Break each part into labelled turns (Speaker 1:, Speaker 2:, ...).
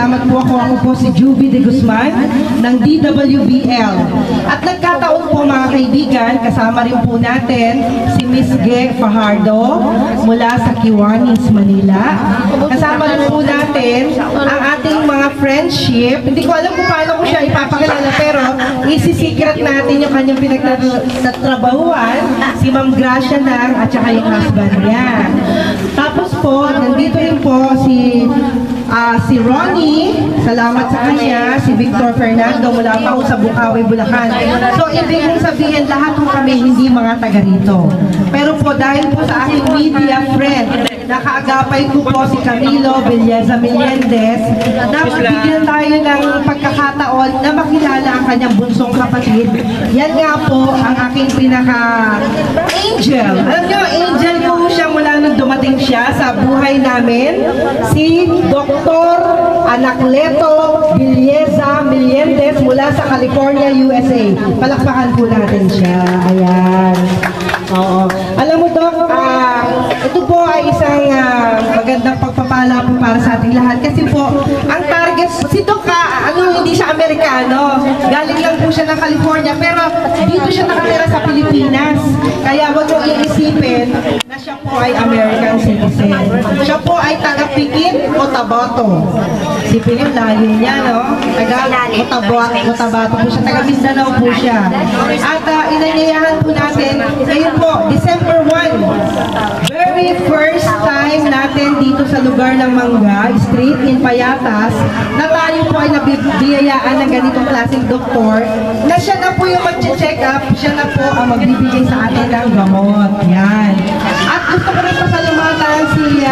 Speaker 1: nagpapasalamat po ako. Ako po si Juby de Guzman ng DWBL. At nagkataon po mga kaibigan, kasama rin po natin si Miss Ge Fajardo mula sa Kiwanis, Manila. Kasama rin po natin ang ating mga friendship. Hindi ko alam kung paano ko siya ipapakilala, pero isi-secret natin yung kanyang pinagtatrabahuan, si Ma'am Gracia Nang at saka yung husband niya. Tapos po, nandito rin po si Ronnie, salamat sa kanya, si Victor Fernando mula pa sa Bukawi, Bulacan. So, ibig kong sabihin, lahat po kami hindi mga taga rito. Pero po, dahil po sa aking media friend, nakaagapay ko po si Camilo Villeza Melendez, na bigyan tayo ng pagkakataon na makilala ang kanyang bunsong kapatid. Yan nga po ang aking pinaka-angel. Alam nyo, angel ko siya mula nung dumating siya sa buhay namin, si Dr. Anacleto Villeza Melendez mula sa California, USA. Palakpakan po natin siya. Ayan. Oo. Alam mo, Doc, ito po ay isang magandang pagpapala po para sa ating lahat. Kasi po, ang target, si Doc, hindi siya Amerikano. Galing lang po siya ng California, pero dito siya nakatira sa Pilipinas. Kaya wag mo iisipin na siya po ay American citizen. Siya po ay taga-Pikit, Cotabato. Sipin yung layo niya, no? Taga-Cotabato po siya, taga-Mindanao po siya. At inanyayahan po natin, ngayon po, December 1, very first time natin dito sa lugar ng Mangga Street in Payatas, na tayo po ay nabibiyayaan ng ganitong klaseng doktor, na siya na po yung mag-check up, siya na po ang magbibigay sa atin ng gamot. Yan. At gusto ko rin pasalamatan si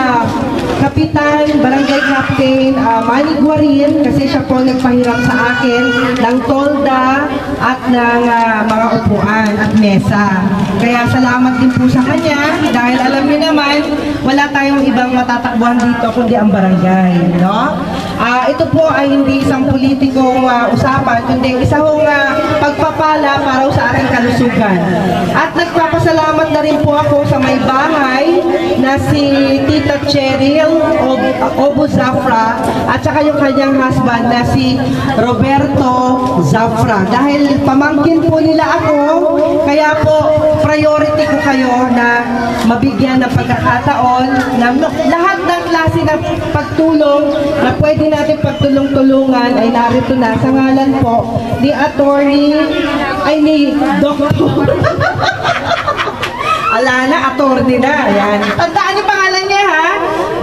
Speaker 1: Kapitan, Barangay Captain Manny Guarin, kasi siya po nagpahiram sa akin ng tolda at ng mga upuan at mesa. Kaya salamat din po sa kanya, dahil alam niyo naman, wala tayong ibang matatakbuhan dito kundi ang barangay, no? Ito po ay hindi isang politikong usapan, kundi isang pagpapala para sa ating kalusugan. At nagpapasalamat na rin po ako sa may bahay na si Tita Cheryl Obo Zafra at saka yung kanyang husband na si Roberto Zafra. Dahil pamangkin po nila ako, kaya po priority ko kayo na mabigyan ng pagkakataon na lahat ng klase ng pagtulong na pwede natin pagtulong-tulungan ay narito na sa ngalan po ni Doktor. Ala na, attorney na. Ayan. Tandaan yung pangalan niya, ha?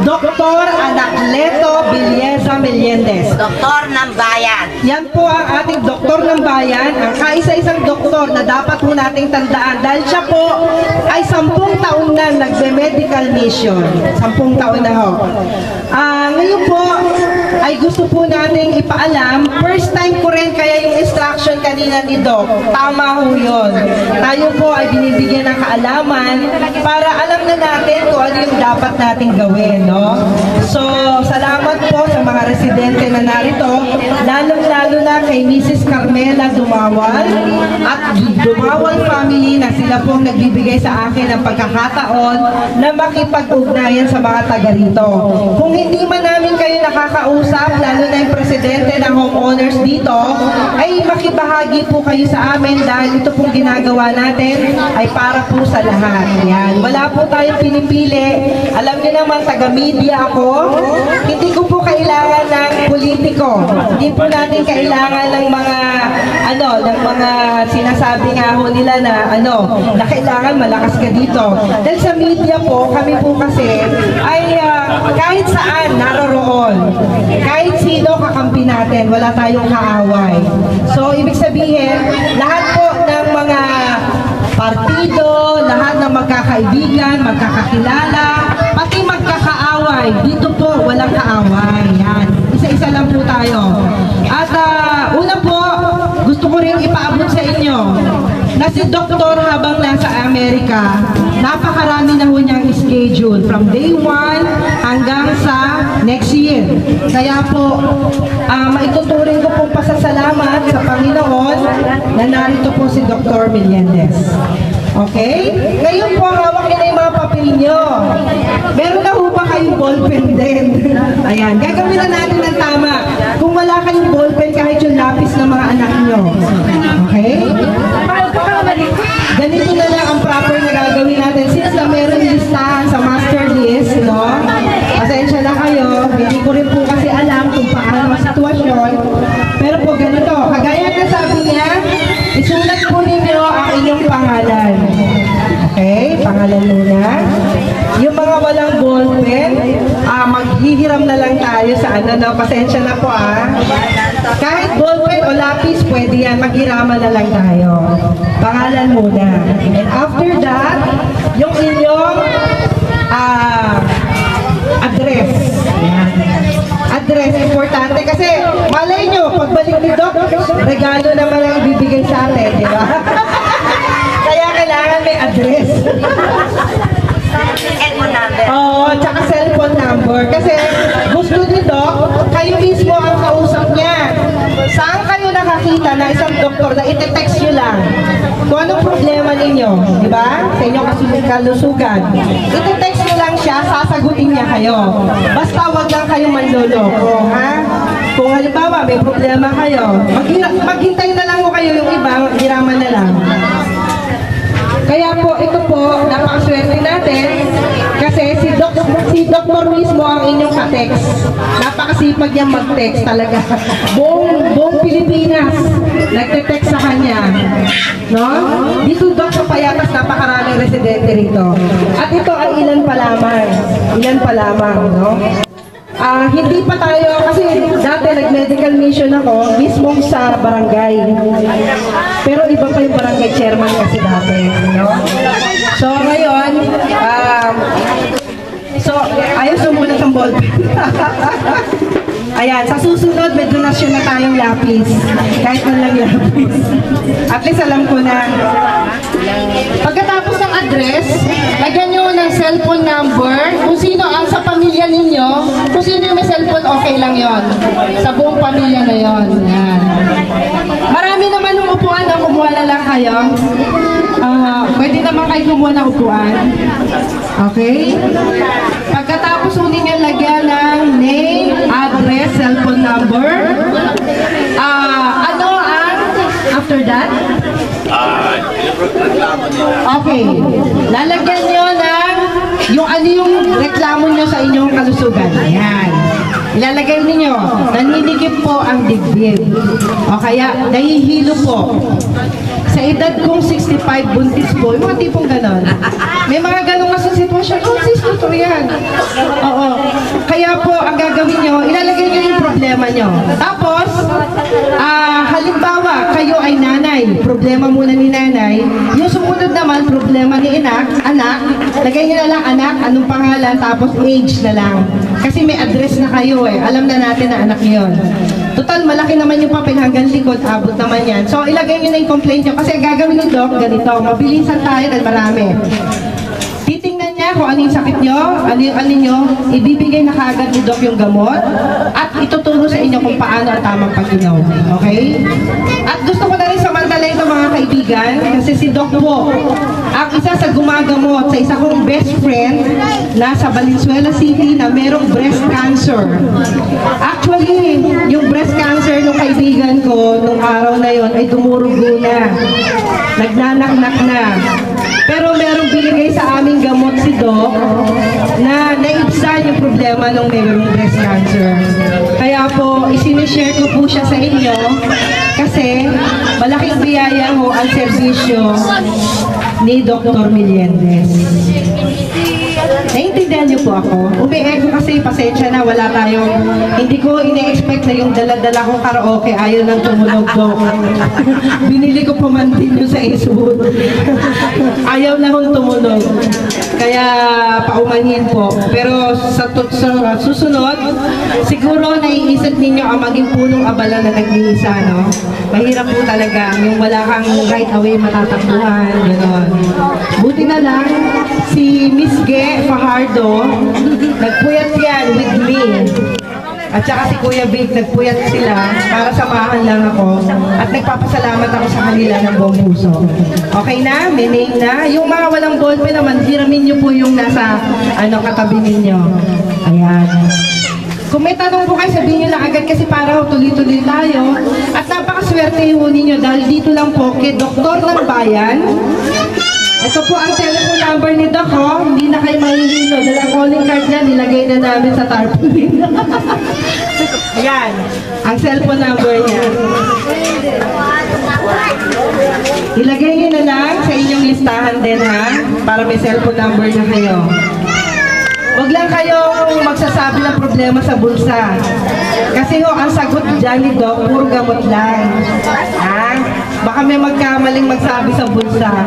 Speaker 1: Dr. Anacleto Villeza Melendez.
Speaker 2: Doktor ng Bayan.
Speaker 1: Yan po ang ating doktor ng bayan, ang kaisa-isang doktor na dapat po nating tandaan dahil siya po ay 10 taon na nagbe-medical mission. 10 taon na ho. Ngayon po ay gusto po nating ipaalam, first time ko rin kaya yung instruction kanina ni Doc, tama ho yun. Tayo po ay binibigyan ng kaalaman para alam na natin kung ano yung dapat nating gawin, no? So, salamat po sa mga residente na narito, lalong-lalo na kay Mrs. Carmela Dumawal at Dumawal family na sila pong nagbibigay sa akin ng pagkakataon na makipag-ugnayan sa mga taga rito. Kung hindi man namin kayo nakakausap, lalo na yung presidente ng homeowners dito, ay makibahagi po kayo sa amin dahil ito pong ginagawa natin ay para po sa lahat. Yan. Wala po tayong pinipili. Alam niyo naman, taga-media ako. Hindi ko po kailangan ng politiko. Hindi po natin kailangan ng mga sinasabi nga ho nila na na kailangan malakas ka dito. Dahil sa media po, kami po kasi ay kahit saan naroroon. Kahit sino kakampi natin, wala tayong kaaway. So, ibig sabihin, lahat po ng mga partido, lahat ng magkakaibigan, magkakakilala, pati magkakaaway, dito po walang kaaway. Yan. Isa-isa lang po tayo. At una po, gusto ko rin ipaabot sa inyo na si Doktor habang nasa Amerika, napakarami na ho niyang schedule from day 1 hanggang sa next year. Kaya po, maituturing ko pong pasasalamat sa Panginoon na narito po si Dr. Melendez. Okay? Ngayon po, hawak niyo na yung mga mga papel nyo. Meron na ho ba kayong ballpen din? Ayan, gagawin na natin ng tama. Kung wala kayong ballpen, kahit yung lapis ng mga anak nyo. Okay? Ganito na lang ang proper na gagawin natin. Since na meron listahan sa master list, no? Pasensya na kayo. Hindi ko rin po kasi alam kung paano ang sitwasyon. Pero po ganito, kagaya na sabi niya, isulat po ninyo ang inyong pangalan. Okay? Pangalan muna. Yung mga walang ballpen, maghihiram na lang tayo sa ano, no? Pasensya na po Kahit ballpen o lapis, pwede yan. Maghiraman na lang tayo. Pangalan muna. And after that, yung inyong address. Ayan. Address, importante kasi malay nyo, pagbalik ni Doc, regalo naman ang ibibigay sa atin, di ba? Kaya kailangan may address.
Speaker 2: Cellphone number.
Speaker 1: Oo, tsaka cellphone number. Kasi gusto ni Doc, kayo mismo ang kausap niya. Saan kayo nakakita na isang doktor na ite-text nyo lang kung anong problema ninyo, di ba? Sa inyong kalusugan. Ite-text nyo lang siya, sasagutin niya kayo. Basta wag lang kayo manloloko, ha? Kung halimbawa may problema kayo, maghintay na lang ko kayo, yung iba, maghiraman na lang. Kaya po, ito po, napakaswerte natin kasi si Dr. mismo ang inyong ka-text. Napakasipag niya mag-text talaga. Buong Pilipinas nagte-text sa kanya. No? Dito Dr. Payatas, napakaraming residente rito. At ito ay ilan pa lamang. Ilan pa lamang, no? Hindi pa tayo, kasi dati nag-medical mission ako, mismo sa barangay. Pero iba pa yung barangay chairman kasi dati, no? So ngayon, ayaw sumunod ang ballpen. Ayan, sa susunod, may donasyon na tayong lapis. Kahit man lang lapis. At least alam ko na. Pagkatapos ng address, lagyan nyo ng cellphone number. Kung sino ang sa pamilya ninyo, kung sino yung may cellphone, okay lang yon. Sa buong pamilya na yon. Yan. Marami naman yung upuan, no? Kumuha na lang kayo. Pwede naman kayo kumuha ng upuan. Okay? Pagkatapos unin nyo lagyan ng name, address, cellphone number. Ano ang after that? Okay. Lalagyan nyo ng yung ano yung reklamo nyo sa inyong kalusugan. Ayan. Ilalagay ninyo, naninigip po ang dibdib. O kaya, nahihilo po. Sa edad kong 65, buntis po, yung mga tipong ganon. May mga ganon nga sa sitwasyon, sis, totoo yan. Oo. Kaya po, ang gagawin nyo, ilalagay nyo yung problema nyo. Tapos, halimbawa, kayo ay nanay, problema muna ni nanay. Yung sumunod naman, problema ni anak, lagay nyo na lang anak, anong pangalan, tapos age na lang. Kasi may address na kayo alam na natin na anak yun. Total, malaki naman yung papel hanggang likod, abot naman yan. So, ilagay nyo na yung complaint nyo. Kasi gagawin ng Doc, ganito, mabilisan tayo dahil marami. Titingnan niya kung ano yung sakit nyo, ano nyo, ibibigay na kaagad ni Doc yung gamot, at ituturo sa inyo kung paano ang tamang pag-inom. Okay? At gusto ko na rin samantala ito mga kaibigan, kasi si Doc po, ang isa sa gumagamot sa isa kong best friend nasa Valenzuela City na merong breast cancer. Actually, yung breast cancer ng kaibigan ko nung araw na yon ay dumurugo na. Nagnanaknak na. Pero merong binigay sa aming gamot si Doc na naibsan yung problema nung merong breast cancer. Kaya po, isinishare ko po siya sa inyo kasi malaking biyaya ho ang serbisyo ni Dr. Meliendez. Naintindihan niyo po ako. Umi-echo kasi, pasensya na, wala tayong, hindi ko ine-expect na yung dala-dala kong karaoke, ayaw nang tumunog ko. Binili ko pa man din yung sa Eastwood. Ayaw na kong tumunog. Kaya, paumanhin po. Pero sa susunod, siguro naiisip ninyo ang maging punong abala na nag-iisa, no? Mahirap po talaga, yung wala kang right away matatakbuhan, gano'n. Buti na lang, si Miss Ge Fajardo, nagpuyat yan with me. at saka si Kuya Vic, nagpuyat sila para samahan lang ako at nagpapasalamat ako sa kanila ng buong puso. Okay na? May name na? Yung mga walang ballpen naman, hiramin nyo po yung nasa katabi ninyo. Ayan. Kung may tanong po kayo, sabihin nyo lang agad kasi para tuloy-tuloy tayo. At napakaswerte ho ninyo dahil dito lang po kay Doktor ng Bayan. Ito po ang telephone number ni Doc, ho. Hindi na kayo mahihilo. Dahil ang calling card niya, nilagay na namin sa tarpaulin. Ayan, ang cellphone number niya. Ilagay niyo na lang sa inyong listahan din, ha? Para may cellphone number na kayo. Huwag lang kayong magsasabi ng problema sa bulsa. Kasi ho, ang sagot dyan ni Doc, puro gamot lang. Ha? Baka may magkamaling magsabi sa bulsa.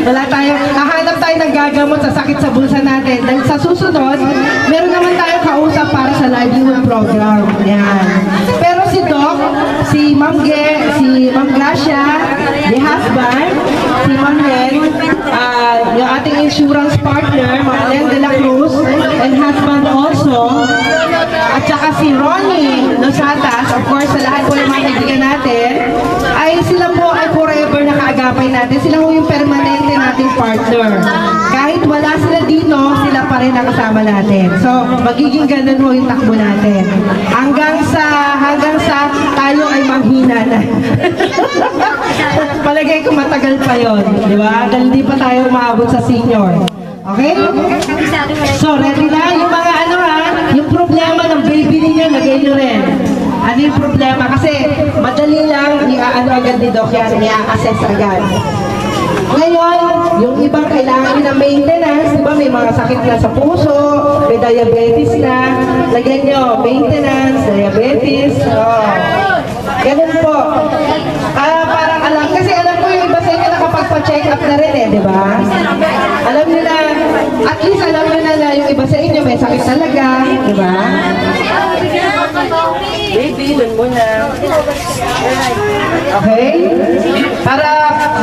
Speaker 1: Wala tayo, hahanap tayo ng gagamot sa sakit sa bulsa natin. Dahil sa susunod, meron naman tayong kausap para sa livelihood program. Yan. Pero si Doc, si Ma'am Ge, si Ma'am Gracia, the husband, si Ma'am Len, yung ating insurance partner, Ma'am Len de la Cruz, and husband also, at saka si Ronnie Losatas, of course, sa lahat po yung mga kaibigan natin, ay sila po ay forever na kaagapay natin. Sila po yung permanente nating partner. Kahit wala sila dito, sila pa rin nakasama natin. So, magiging ganun po yung takbo natin. Hanggang sa tayo ay manghina na. Palagay ko matagal pa yon, di ba? Dahil di pa tayo umabot sa senior. Okay? So, ready na? Yung mga yung problema ng baby ninyo, lagay nyo rin. Ano yung problema? Kasi madali lang, agad ni Doc yan, i-assess agad. Ngayon, yung ibang kailangan ng maintenance, di ba may mga sakit na sa puso, may diabetes na, lagyan nyo, maintenance, diabetes, ganun po. Parang alam, kasi alam ko yung iba sa inyo nakapagpa-check up na rin di ba? Alam nyo na, at least alam nyo na yung iba sa inyo may sakit talaga, di ba? Baby, dun muna. Okay? Para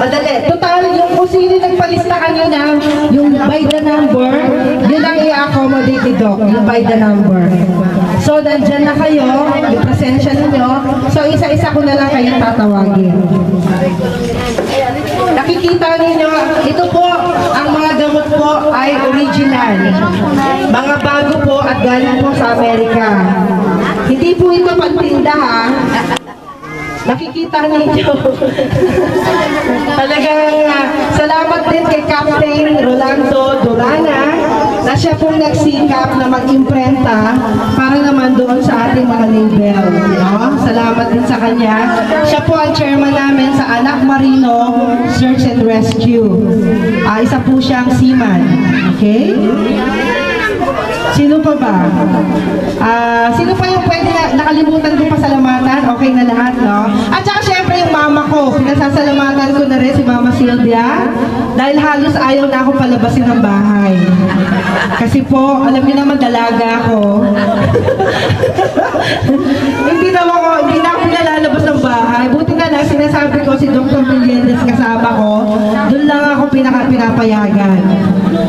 Speaker 1: madali. Total, yung kung sino nagpalista kanina, yung by the number, yun ang i-accommodate ni Doc, yung by the number. So, nandyan na kayo, yung presensya ninyo. So, isa-isa ko na lang kayong tatawagin. Nakikita ninyo, ito po, ang mga gamot po ay original. Mga bago po at galing po sa Amerika. Hindi po ito pantinda, ha? Nakikita ninyo. Talagang salamat din kay Captain Rolando Durana na siya pong nagsikap na mag-imprenta para naman doon sa ating mga label. No? Salamat din sa kanya. Siya po ang chairman namin sa Anak Marino Search and Rescue. Isa po siyang seaman. Okay? Sino pa ba? Sino pa yung pwede nakalimutan ko pasalamatan? Okay na lahat, no? At saka syempre yung mama ko. Pinasasalamatan ko na rin si Mama Sylvia dahil halos ayaw na ako palabasin ng bahay. Kasi po, alam niyo naman dalaga ako. Hindi na ako pinalalabas ng bahay. Buti na lang, sinasabi ko si Dr. Meliendez kasama ko, doon lang ako pinapayagan.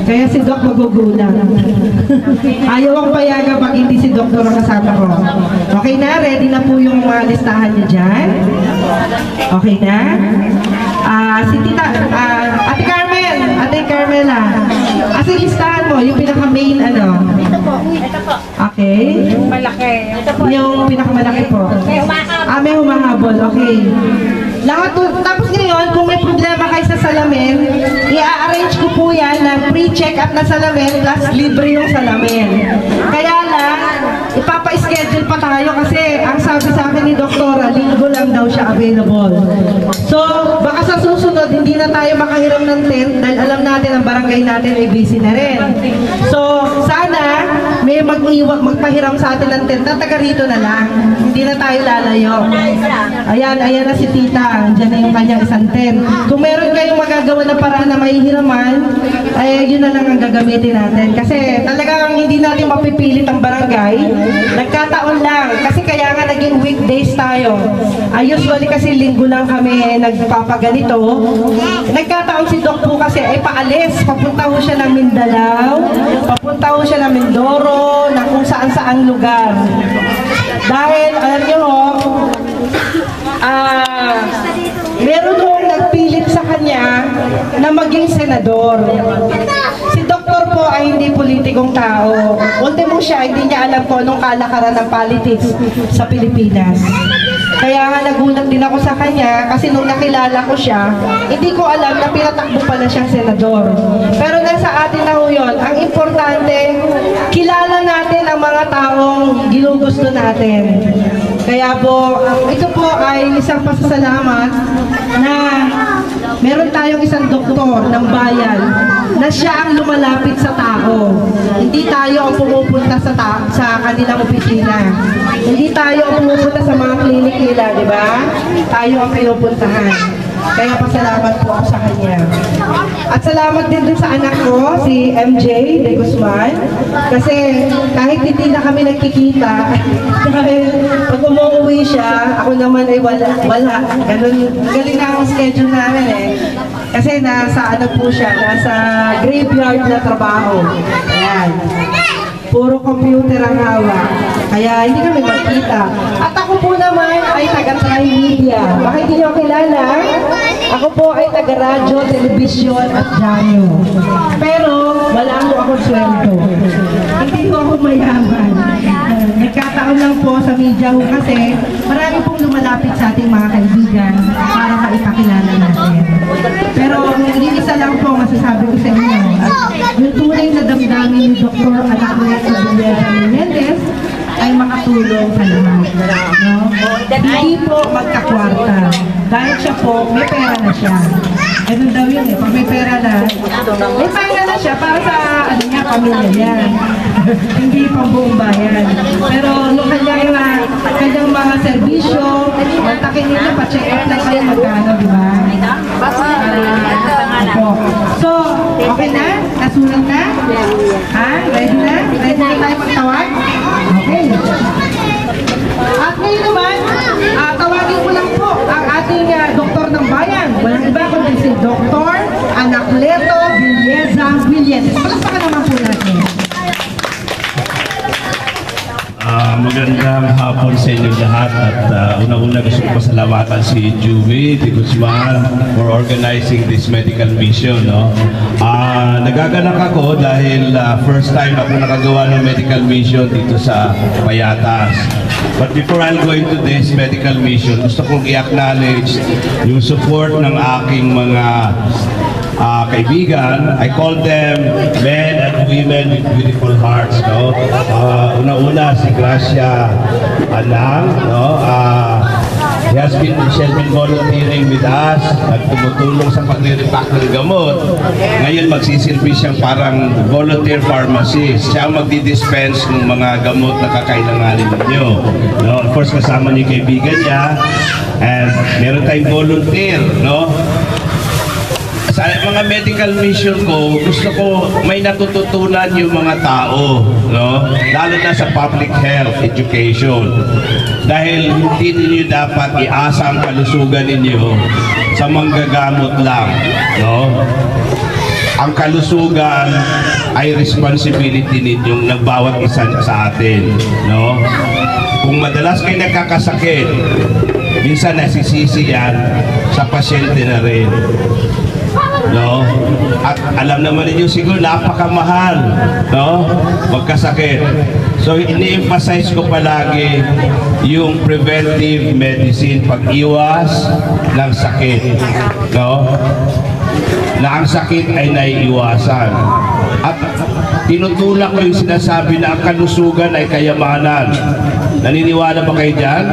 Speaker 1: Kaya si Doc magugulang. Ayaw ang payagan pag hindi si Doktor ang kasama ko. Okay na? Ready na po yung mga listahan niyo dyan? Okay na? Si Tita, Ate Carmel, Ate Carmela. Kasi listahan mo, yung pinaka-main
Speaker 2: Ito po.
Speaker 1: Okay.
Speaker 2: Yung malaki. Ito po.
Speaker 1: Yung pinakamalaki po.
Speaker 2: May humahabol.
Speaker 1: May humahabol. Okay. Lahat po, tapos ngayon, kung may problema kayo sa salamin, i-arrange ko po yan ng pre-check-up na salamin plus libre yung salamin. Kaya lang, ipapa-schedule pa tayo kasi ang sabi sa akin ni Doktora, linggo lang daw siya available. So, baka sa susunod, hindi na tayo makahiram ng tent dahil alam natin ang barangay natin ay busy na rin. So, sana may magpahiram sa atin ng tent na taga rito na lang. Hindi na tayo lalayo. Ayan na si Tita. Diyan na yung kanyang isang tent. Kung meron kayong magagawa na paraan na mahihiraman, ay yun na lang ang gagamitin natin. Kasi talagang hindi natin mapipilit ang barangay. Nagkataon lang. Kasi kaya nga naging weekdays tayo. Usually kasi linggo lang kami nagpapaganito. Nagkataon si Doc po kasi ay paalis. Papunta ho siya ng Mindanao. Pupunta ho siya ng Mindoro, na kung saan-saang lugar. Dahil, alam niyo ho, meron hong nagpilit sa kanya na maging senador. Si Doktor po ay hindi politikong tao. Ultimo siya, hindi niya alam po anong kalakaran ng politics sa Pilipinas. Kaya nga nagulat din ako sa kanya kasi nung nakilala ko siya, hindi ko alam na pinatakbo pala siyang senador. Pero nasa atin na ho yun. Ang importante, kilala natin ang mga taong ginugusto natin. Kaya po, ito po ay isang pasasalamat na meron tayong isang doktor ng bayan na siya ang lumalapit sa tao. Hindi tayo ang pumupunta sa kanilang opisina. Hindi tayo ang pumupunta sa mga klinik nila, di ba? Tayo ang pinupuntahan. Kaya pasalamat po ako sa kanya. At salamat din sa anak ko, si MJ de Guzman. Kasi kahit hindi na kami nagkikita, dahil pag umuwi siya, ako naman ay wala. Ganun, galing na ang schedule namin eh. Kasi nasa ano po siya, nasa graveyard na trabaho. Ayan. Puro computer ang hawak. Kaya hindi kami magkita. At ako po naman ay taga-Trimedia. Baka hindi niyo kilala, ako po ay taga-radyo, telebisyon at radyo. Pero wala mo akong sweldo. Hindi ko ako mayaman. Nagkataon lang po sa media ho kasi marami pong lumalapit sa ating mga kaibigan para maipakilala natin. Pero isa lang po masasabi ko sa inyo. Yung tunay na damdamin ni Dr. Anacleto Menendez ay makatulong sa lahat. No? Hindi po magkakwarta. Dahil siya po, may pera na siya. Ganun daw yun eh. Pag may pera na siya para sa ano niya, pamilya niya. Hindi pang buong bayan. Pero nung kanyang mga serbisyo, magtakin ninyo, pa-check up lang kayo magkano, di ba? So, okay na? Nasulat na? Ha? Ready na? Ready na tayo magtawag? Okay. At ngayon naman, tawagin ko lang po ang ating doktor ng bayan. Walang iba kundi si Dr. Anacleto Villeza. Palakpakan naman po natin.
Speaker 3: Magandang hapon sa inyo lahat at una-una gusto ko pasalamatan si Juvie de Guzman for organizing this medical mission. No? Nagaganap ako dahil first time ako nakagawa ng medical mission dito sa Payatas. But before I'll go into this medical mission, gusto kong i-acknowledge yung support ng aking mga kaibigan. I call them men and women with beautiful hearts. No? Una-una si Gracia Anang. No? She has been volunteering with us at tumutulong sa pag-repack ng gamot. Ngayon magsisilbi siyang parang volunteer pharmacist. Siya ang magdi-dispense ng mga gamot na kakailanganin ninyo. No? Of course, kasama niyo yung kaibigan niya. And meron tayong volunteer. No? Sa mga medical mission ko, gusto ko may natututunan yung mga tao, no? Lalo na sa public health education. Dahil hindi ninyo dapat iasa ang kalusugan ninyo sa manggagamot lang, no? Ang kalusugan ay responsibility ninyong ng bawat isa sa atin, no? Kung madalas kayo nagkakasakit, minsan nasisisi yan sa pasyente na rin. No? At alam naman ninyo siguro napakamahal, no? Magkasakit. So ini-emphasize ko palagi yung preventive medicine, pag-iwas ng sakit, no? Na ang sakit ay naiiwasan. At tinutulak ko yung sinasabi na ang kalusugan ay kayamanan. Naniniwala ba kayo dyan?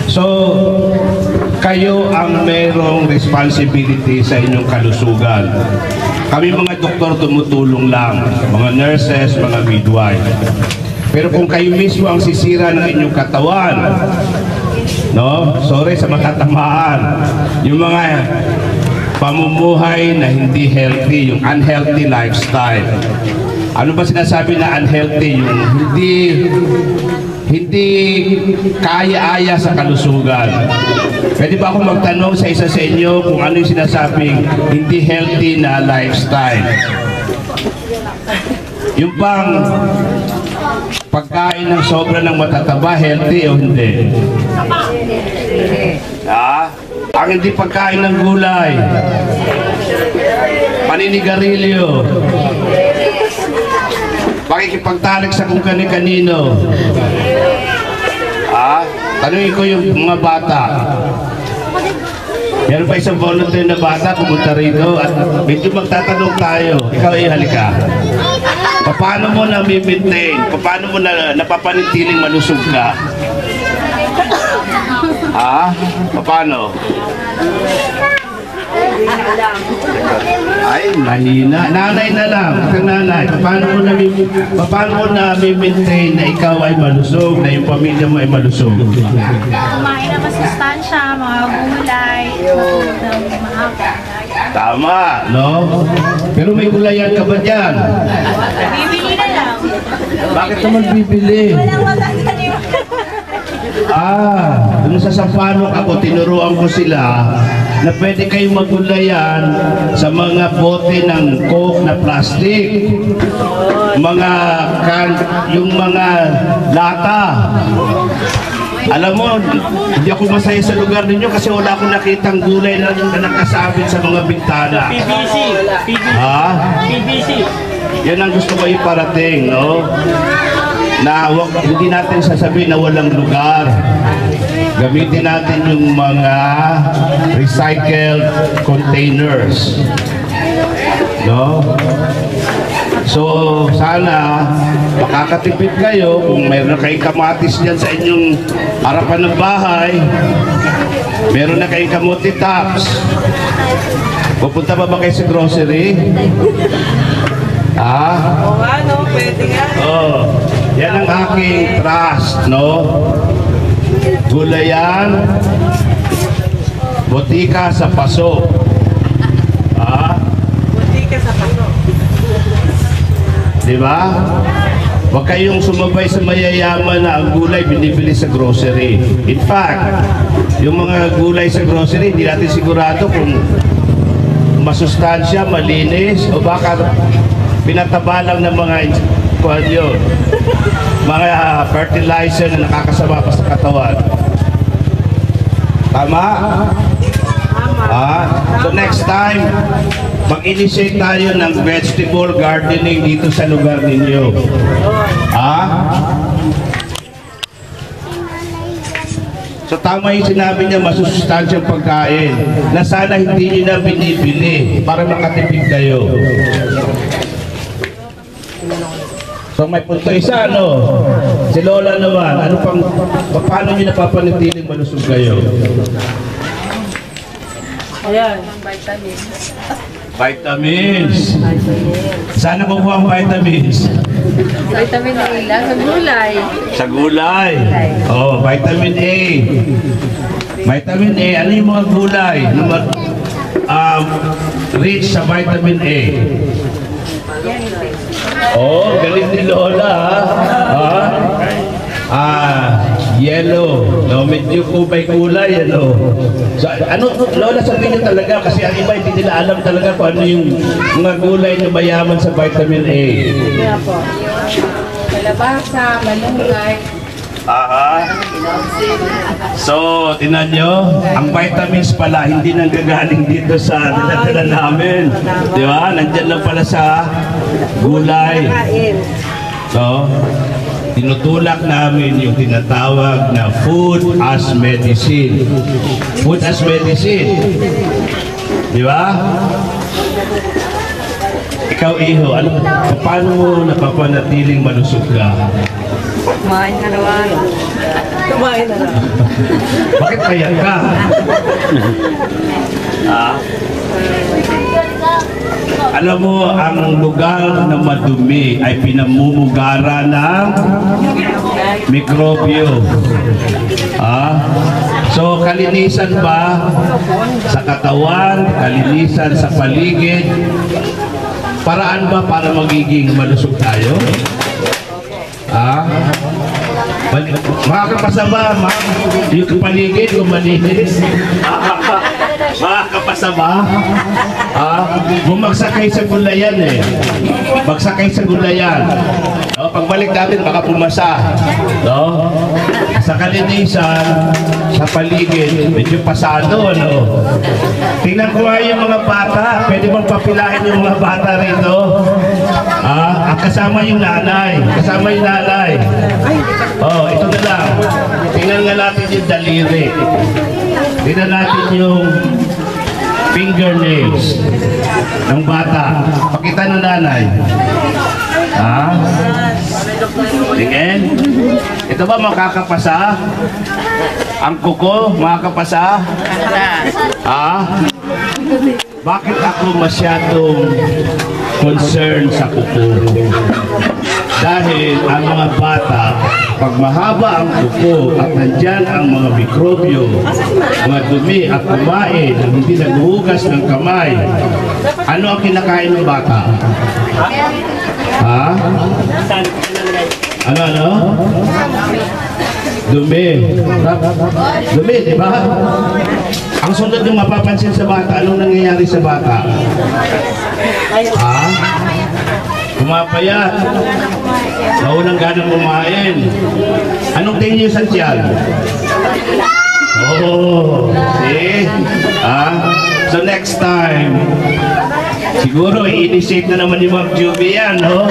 Speaker 3: So kayo ang merong responsibility sa inyong kalusugan. Kami mga doktor tumutulong lang, mga nurses, mga midwife. Pero kung kayo mismo ang sisira ng inyong katawan, no? Sorry sa matatamaan, yung mga pamumuhay na hindi healthy, yung unhealthy lifestyle. Ano ba sinasabi na unhealthy? Yung hindi kaya-aya sa kalusugan. Pwede ba ako magtanong sa isa sa inyo kung ano yung sinasabing hindi healthy na lifestyle? Yung pang pagkain ng sobra ng matataba, healthy o hindi? Ang hindi pagkain ng gulay, paninigarilyo, pakikipagtalik sa kung kani-kanino. Tanungin ko yung mga bata. Meron pa isang volunteer na bata pumunta rito at medyo magtatanong tayo. Ikaw halika. Paano mo na maintain? Paano mo na napapanitiling malusog ka? Paano? Ay, mahina. Nanay na lang. Ito nanay. Paano mo na maintain na ikaw ay malusog, na yung pamilya mo ay malusog?
Speaker 2: Kumain ng masustansya, mga gulay, mahaba.
Speaker 3: Tama, no? Pero may gulayan ka ba dyan?
Speaker 2: Bibili na lang.
Speaker 3: Bakit naman bibili?
Speaker 2: Walang tanim.
Speaker 3: Dun sa Sampaloc ako, tinuruan ko sila na pwede kayong magulayan sa mga bote ng Coke na plastic. Yung mga lata. Alam mo, hindi ako masaya sa lugar ninyo kasi wala akong nakitang gulay na nakasabit sa mga bintana.
Speaker 4: PVC.
Speaker 3: PVC. Yan ang gusto ko iparating, no? Na hindi natin sasabihin na walang lugar. Gamitin natin yung mga recycled containers. No? So, sana makakatipid kayo kung mayroon na kayong kamatis dyan sa inyong harapan ng bahay. Meron na kayong kamuti tops. Pupunta pa ba kayo sa grocery?
Speaker 1: Oo nga, no? Pwede nga.
Speaker 3: Yan ang aking trust, no? Gulayan, botika sa paso.
Speaker 1: Butika sa paso.
Speaker 3: Diba? Huwag kayong sumabay sa mayayaman na ang gulay binibili sa grocery. In fact, yung mga gulay sa grocery, hindi natin sigurado kung masustansya, malinis, o baka pinataba lang ng mga mga fertilizer na nakakasama pa sa katawan. Tama? So next time, mag-initiate tayo ng vegetable gardening dito sa lugar ninyo. So tama yung sinabi niya, masusustansyang pagkain na sana hindi nyo na binibili para makatipid kayo. So may punto isa, no? Si Lola naman, paano nyo napapanatiling malusog kayo?
Speaker 1: Ayan.
Speaker 3: Vitamins. Sana kukuha ang vitamins.
Speaker 2: Vitamin A lang sa gulay.
Speaker 3: Sa gulay. Vitamin A. Vitamin A, ano yung mga gulay na rich sa vitamin A? Galing ni Lola, yellow. No, medyo kubay kulay, ano. So, Lola, sabihin niyo talaga kasi ang iba hindi nila alam talaga kung ano yung mga gulay na mayaman sa vitamin A.
Speaker 2: Kaya po. Kalabasa, malunggay.
Speaker 3: So, tinan nyo, ang vitamins pala hindi nanggagaling dito sa dinadala namin. Di ba? Nandyan lang pala sa gulay. So, tinutulak namin yung tinatawag na food as medicine. Food as medicine. Di ba? Ikaw, Iho, paano mo napapanatiling malusog ka?
Speaker 2: Kumain araw-araw.
Speaker 1: Kumain na lang.
Speaker 3: Bakit kaya ka? Alam mo, ang lugar na madumi ay pinamumugara ng mikrobyo. So, kalinisan ba sa katawan, kalinisan sa paligid, paraan ba para magiging malusog tayo? Makakapasa ba yung paligid kung malinis? Makakapasa ba? Bumagsak kayo sa gulayan eh. Bagsak kayo sa gulayan. No, pagbalik natin, baka pumasa. No? Sa kalinisan, sa paligid, medyo pasado, ano? Tingnan ko nga yung mga bata. Pwede bang papilahin yung mga bata rito? At kasama yung nanay. Kasama yung nanay. Oh, ito na lang. Tingnan nga natin yung daliri. Tingnan natin yung fingernails ng bata. Pakita ng nanay. Tingin. Ito ba makakapasa? Ang kuko, makakapasa? Bakit ako masyadong concerned sa kuko? Dahil ang mga bata, pag mahaba ang kuko at nandyan ang mga mikrobyo, mga dumi at kumain na hindi naghuhugas ng kamay, ano ang kinakain ng bata? Ano? Dumi. Dumi, di ba? Ang sunod yung mapapansin sa bata, anong nangyayari sa bata? Pumapayat. Naunang ganang kumain. Anong tingin niyo sa tiyan? Oh, see? So next time, siguro i-initiate na naman ni Ma'am Juby yan, no?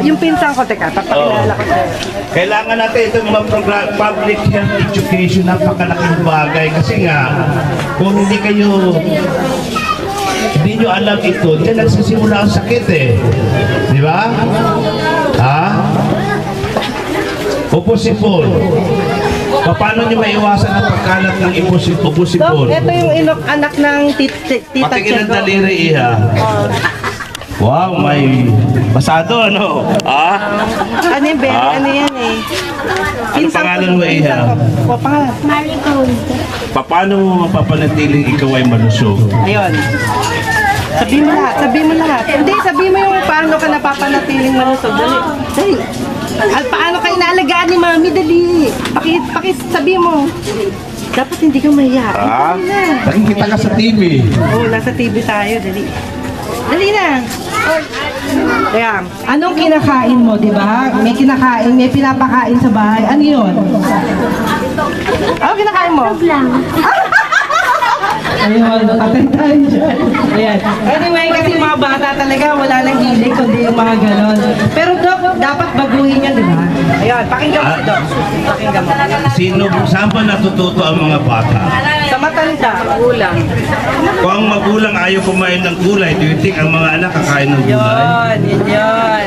Speaker 1: Yung pinsan ko, teka, papakilala ko sa'yo.
Speaker 3: Kailangan natin itong mga public health education, napakalaking bagay. Kasi nga, kung hindi nyo alam ito, diyan nagsisimula ang sakit eh. Di ba? Upo-sipon. Paano nyo maiwasan ang pagkalat ng upo-sipon?
Speaker 1: Ito yung anak ng tita
Speaker 3: Patingin ng daliri, iha. Wow, may basado, ano?
Speaker 1: Ano yung berry? Ano yan eh?
Speaker 3: Ano pangalan mo, iha?
Speaker 1: Pangalan?
Speaker 4: Marigold.
Speaker 3: Paano mo mapapanatiling ikaw ay malusog?
Speaker 1: Ayun. Sabi mo lahat. Hindi, sabi mo yung paano ka napapanatiling malusog. Dali. Paano ka inaalagaan ni Mami? Dali. Sabi mo. Dapat hindi ka mahiya.
Speaker 3: Nakikita ka sa TV.
Speaker 1: Oo, nasa TV tayo. Dali. Dali na. Kaya, anong kinakain mo, di ba? May pinapakain sa bahay. Ano yun? Anong kinakain mo?
Speaker 4: Lang.
Speaker 1: Ayun, nakatay tayo dyan. Ayan. Anyway, kasi mga bata talaga, wala nang hilig, kundi yung mga ganon. Pero Dok, dapat baguhin yan, di ba? Ayun, pakinggan mo si Dok. Pakinggan mo.
Speaker 3: Saan ba natututo ang mga bata?
Speaker 1: Sa matanda.
Speaker 2: Ulang.
Speaker 3: Kung ang magulang ayaw kumain ng gulay, do you think ang mga anak kakain ng gulay?
Speaker 1: Yun.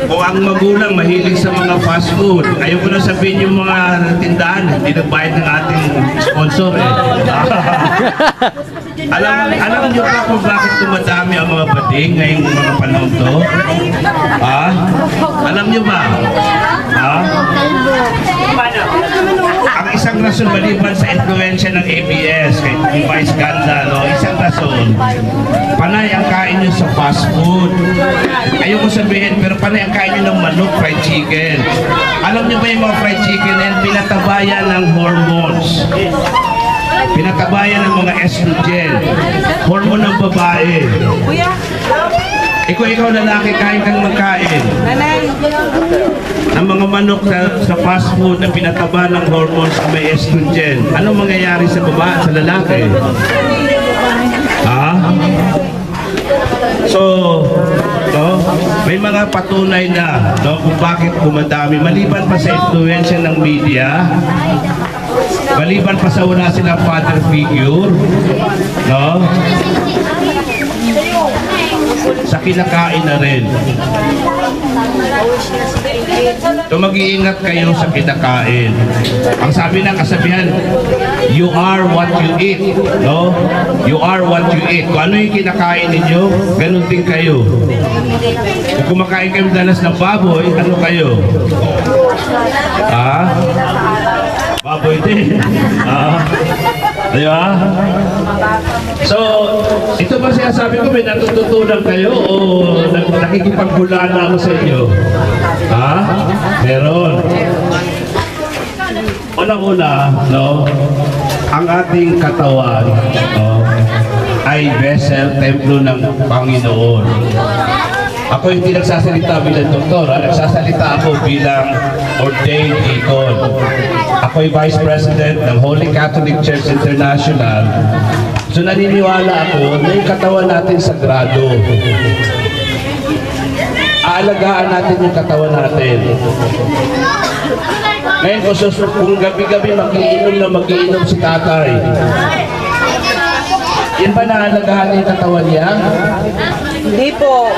Speaker 3: Kung ang magulang mahilig sa mga fast food, ayaw ko na sabihin yung mga tindahan, hindi nagbayad ng ating sponsor eh. Alam niyo ba kung bakit tumadami ang mga bading ngayong mga panahon to? Alam niyo ba? Ang isang rason maliban sa influensya ng ABS, yung Vice Ganda, no? Isang rason, panay ang kain nyo sa fast food. Ayoko sabihin, pero panay ang kain nyo ng manok, fried chicken. Alam niyo ba yung mga fried chicken yan, pinatabayan ng hormones. Pinatabayan ng mga estrogen, hormone ng babae. Ikaw lalaki, kain kang magkain. Ng mga manok sa fast food na pinataba ng hormones na may estrogen. Anong mangyayari sa babae, sa lalaki? So, may mga patunay na kung bakit dumadami. Maliban pa sa influensya ng media, maliban pa sa wala silang father figure, sa kinakain na rin. So mag-iingat kayo sa kinakain. Ang sabi ng kasabihan, you are what you eat. You are what you eat. Kung ano yung kinakain ninyo, ganun din kayo. Kung kumakain kayo dalas ng baboy, ano kayo? Baboy din. Di ba? So, ito ba sinasabi ko, may natututunan kayo o nakikipagbulaan ako sa inyo? Meron. Unang-una, ang ating katawan, no, ay vessel, templo ng Panginoon. Ako hindi nagsasalita bilang doktor, nagsasalita ako bilang ordained deacon. Ako ay Vice President ng Holy Catholic Church International. So naniniwala ako na yung katawan natin sagrado. Aalagaan natin yung katawan natin. Ngayon kung gabi-gabi mag-iinom si tatay, yan ba naalagaan yung katawan niya?
Speaker 2: Hindi po.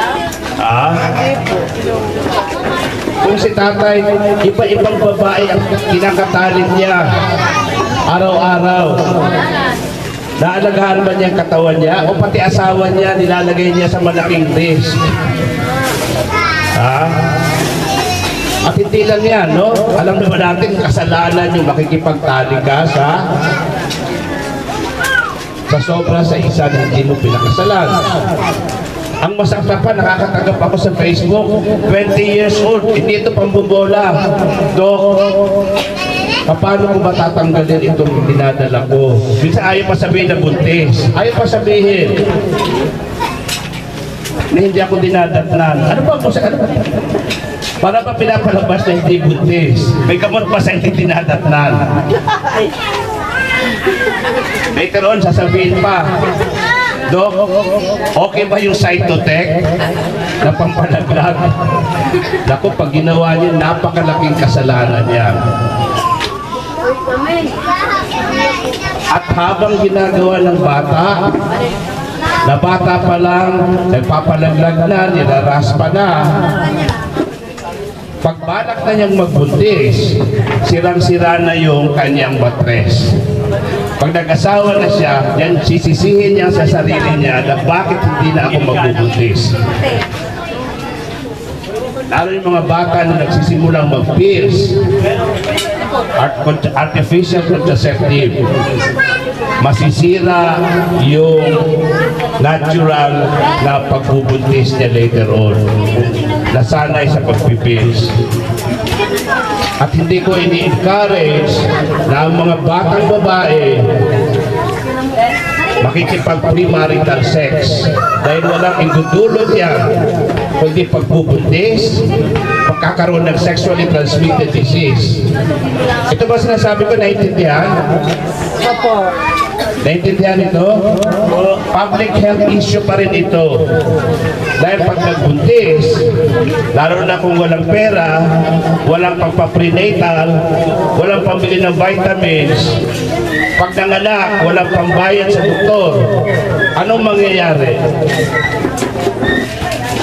Speaker 3: Kung si tatay, iba-ibang babae ang kinakatalit niya araw-araw, naalagaan ba niya ang katawan niya? O pati asawa niya, nilalagay niya sa malaking dish? At hindi lang yan, no? Alam naman natin, kasalanan yung makikipagtali ka sa sobra sa isa na hindi mo pinakasalan. Ang masakta pa, nakakatanggap ako sa Facebook, 20 years old, hindi ito pambubola. Dok, paano ko ba tatanggalin itong dinadala ko? Minsan ayaw pa sabihin na buntis. Ayaw pa sabihin na hindi ako dinadatnan. Ano ba ako sa ano? Para pa pinapalabas na hindi buntis. May gamot pa sa hindi dinadatnan. Later on, sasabihin pa, Dok, okay ba yung Cytotec na pampalaglag? Naku, pag ginawa niya, napakalaking kasalanan yan. At habang ginagawa ng bata, na bata pa lang, nagpapalaglag na, nilaraspa na, pagbalak na niyang magbuntis, sirang-sira na yung kanyang matres. Pag nag-asawa na siya, yan sisisihin niya sa sarili niya na bakit hindi na ako magbubuntis. Lalo yung mga bata na nagsisimulang mag-pills, artificial contraceptive, masisira yung natural na pagbubuntis niya later on. Nasanay sa pagpipills. At hindi ko ini-encourage na ang mga batang babae makikipag-premarital sex dahil walang indudulot yan kundi pagbubuntis, pagkakaroon ng sexually transmitted disease. Ito ba sinasabi ko, naiintindihan?
Speaker 2: Opo.
Speaker 3: Naiintindihan ito? Public health issue pa rin ito. Dahil pag nagbuntis, lalo na kung walang pera, walang pagpa-prenatal, walang pambili ng vitamins, pag nanganak, walang pambayad sa doktor, anong mangyayari?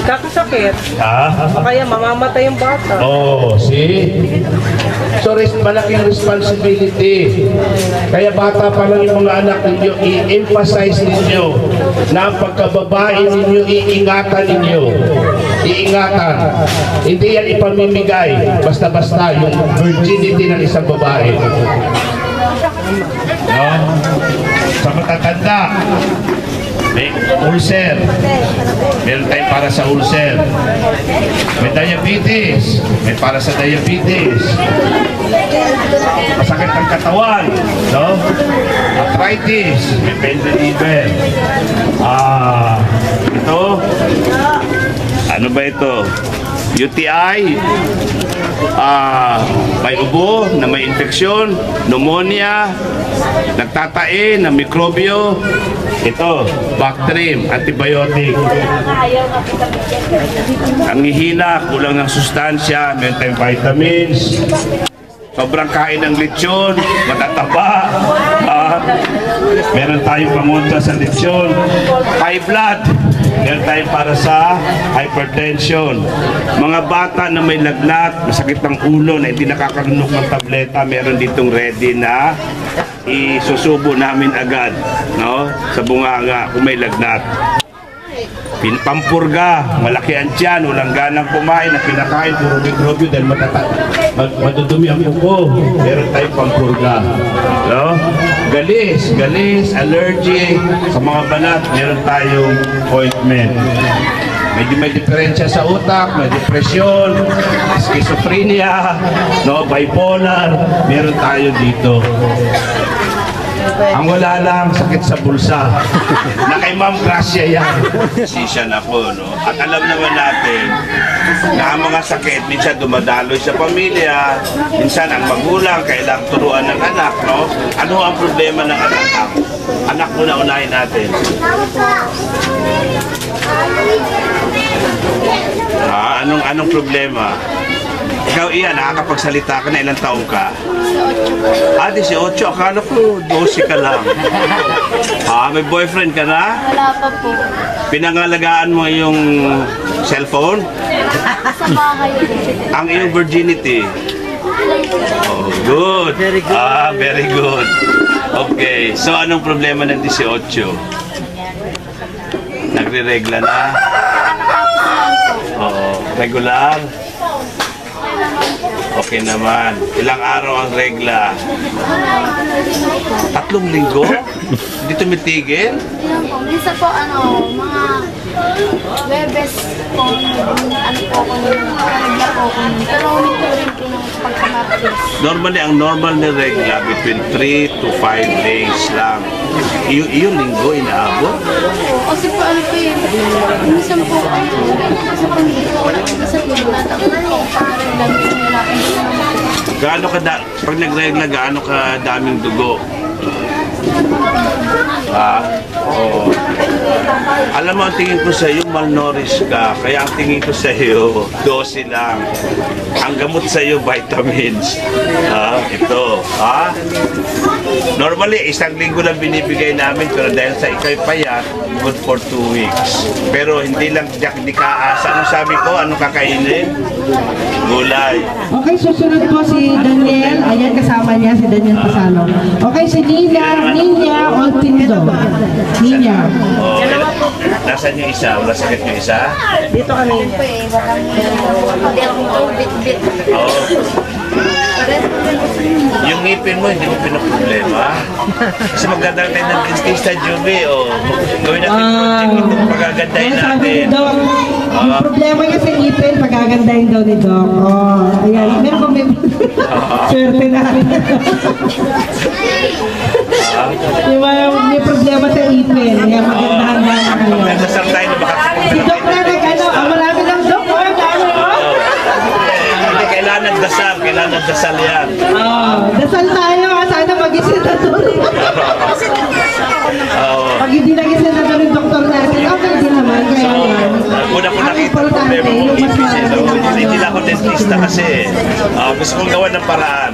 Speaker 2: Kakasakit. O kaya mamamatay yung bata.
Speaker 3: Oh, see? So, malaking responsibility. Kaya bata pa lang yung mga anak ninyo, i-emphasize ninyo na ang pagkababae ninyo, iingatan ninyo. Iingatan. Hindi yan ipamimigay basta-basta yung virginity ng isang babae. No? Sa matatanda, may ulcer. Meron tayong para sa ulcer. May diabetes. May para sa diabetes. Masakit ang katawan. No? Arthritis. May pain reliever. Ito. Ano ba ito? UTI. May ubo na may infeksyon, pneumonia, nagtatae na mikrobyo. Ito, Bactrim, antibiotic. Ang hihina, kulang ng sustansya, meron tayong vitamins. Sobrang kain ng lechon, matataba. Meron tayong pamunta sa lechon. High blood, meron tayong para sa hypertension. Mga bata na may lagnat, masakit ng ulo na hindi nakakarunok ng tableta, meron ditong ready na isusubo namin agad, no? Sa bunganga kung may lagnat. Pampurga, malaki ang tiyan, walang ganang kumain, na pinakain, puro mikrobyo dahil madudumi ang upo. Meron tayong pampurga. No? Galis, allergy, sa mga balat, meron tayong ointment. Medyo may diferensya sa utak, may depresyon, schizophrenia, no, bipolar, meron tayo dito. Ang wala lang, sakit sa bulsa. Na kay Ma'am Gracia yan. Sisya na po, no? At alam naman natin na ang mga sakit, minsan dumadaloy sa pamilya, minsan ang magulang, kailangang turuan ng anak, no? Ano ang problema ng anak? Anak muna unahin natin. Anong problema? Ikaw, Ian, nakakapagsalita ka na, ilang taong ka? 18. Akala ko 12 ka lang. May boyfriend ka na?
Speaker 4: Wala pa po.
Speaker 3: Pinangalagaan mo yung cellphone?
Speaker 4: Sa bahay.
Speaker 3: Ang iyong virginity? Oh, good. Very good. Okay. So, anong problema ng 18? Nagre-regla na? Regular? Okay naman. Ilang araw ang regla? 3 linggo? Hindi tumitigil?
Speaker 4: Yan po. Minsan po, mga Webes po, po ako nun, regla po ako nun. Pero hindi ko rin po ng pagkamapis.
Speaker 3: Normally, ang normal na regla between 3 to 5 days lang. Yung linggo inaabot?
Speaker 4: Kasi po yun, minsan po, minsan po natakot po, parang lang yung
Speaker 3: Gaano pag nagregla, gaano ka daming dugo? Alam mo, ang tingin ko sa iyo, malnourished ka. Kaya ang tingin ko sa iyo, 12 lang. Ang gamot sa iyo, vitamins. Ito. Normally, 1 linggo lang binibigay namin, pero dahil sa ikay payat, good for 2 weeks. Pero hindi lang di ka aasa. Ano sabi ko? Anong kakainin? Gulay.
Speaker 1: Okay, susunod po si Daniel. Ayan, kasama niya si Daniel Pasalo. Okay, si Nina Olpindo. Nina.
Speaker 3: Nasaan yung isa? Wala sakit yung isa?
Speaker 2: Dito kami.
Speaker 3: Yung ngipin mo, hindi mo pinaproblema. Kasi magdadala tayo ng dentista, Juby. Gawin natin project ito, pagagandahin natin.
Speaker 1: Yung problema niya sa ngipin, pagagandahin daw ni Doc. Ayan. Meron ba may swerte na? May problema sa ngipin. Kaya magandahan na kayo.
Speaker 3: Nagdasal tayo na baka
Speaker 1: Si Doc na marami ng Doc.
Speaker 3: Hindi, kailangan nagdasal yan.
Speaker 1: Dasal tayo. Sana mag-isip na tuloy. Pag hindi naging senador yung doktor natin, okay din naman. Kaya yan.
Speaker 3: Una ko nakita ang problema mo ipis. Hindi na ako dentista kasi gusto kong gawa ng paraan.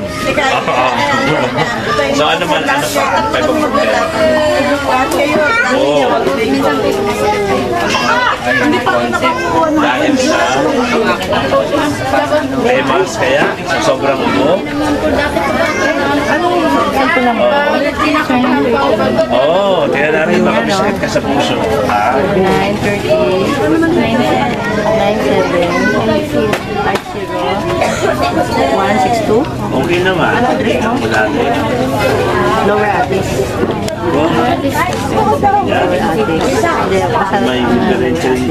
Speaker 3: So ano pa ibang problema? Dahil sa emas kaya? Sa sobrang ubo? Tingnan natin baka may sakit ka sa puso.
Speaker 5: 938-97-50-162.
Speaker 3: Okay naman. Wala din.
Speaker 5: Lower Atis.
Speaker 3: May hereditary.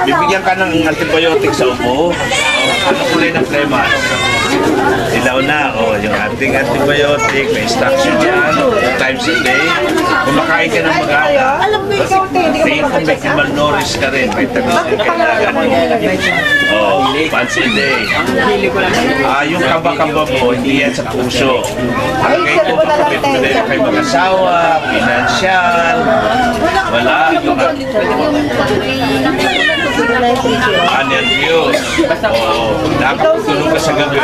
Speaker 3: Bibigyan ka ng antibiotic sa ubo. Ano kulay ng flemas? Ilaw na. Yung ating antibiotic, may instruction yan. 2 times a day. Kumakain ka ng mag-aga. Tingin kung may malnourished ka rin. Vitamins din kailangan mo. Once a day. Yung kaba-kaba mo, hindi yan sa puso. Ang kayo kung kapit-problema kayo mag-asawa, financial, wala. Nervyos. Nakakatulog ka sa gabi.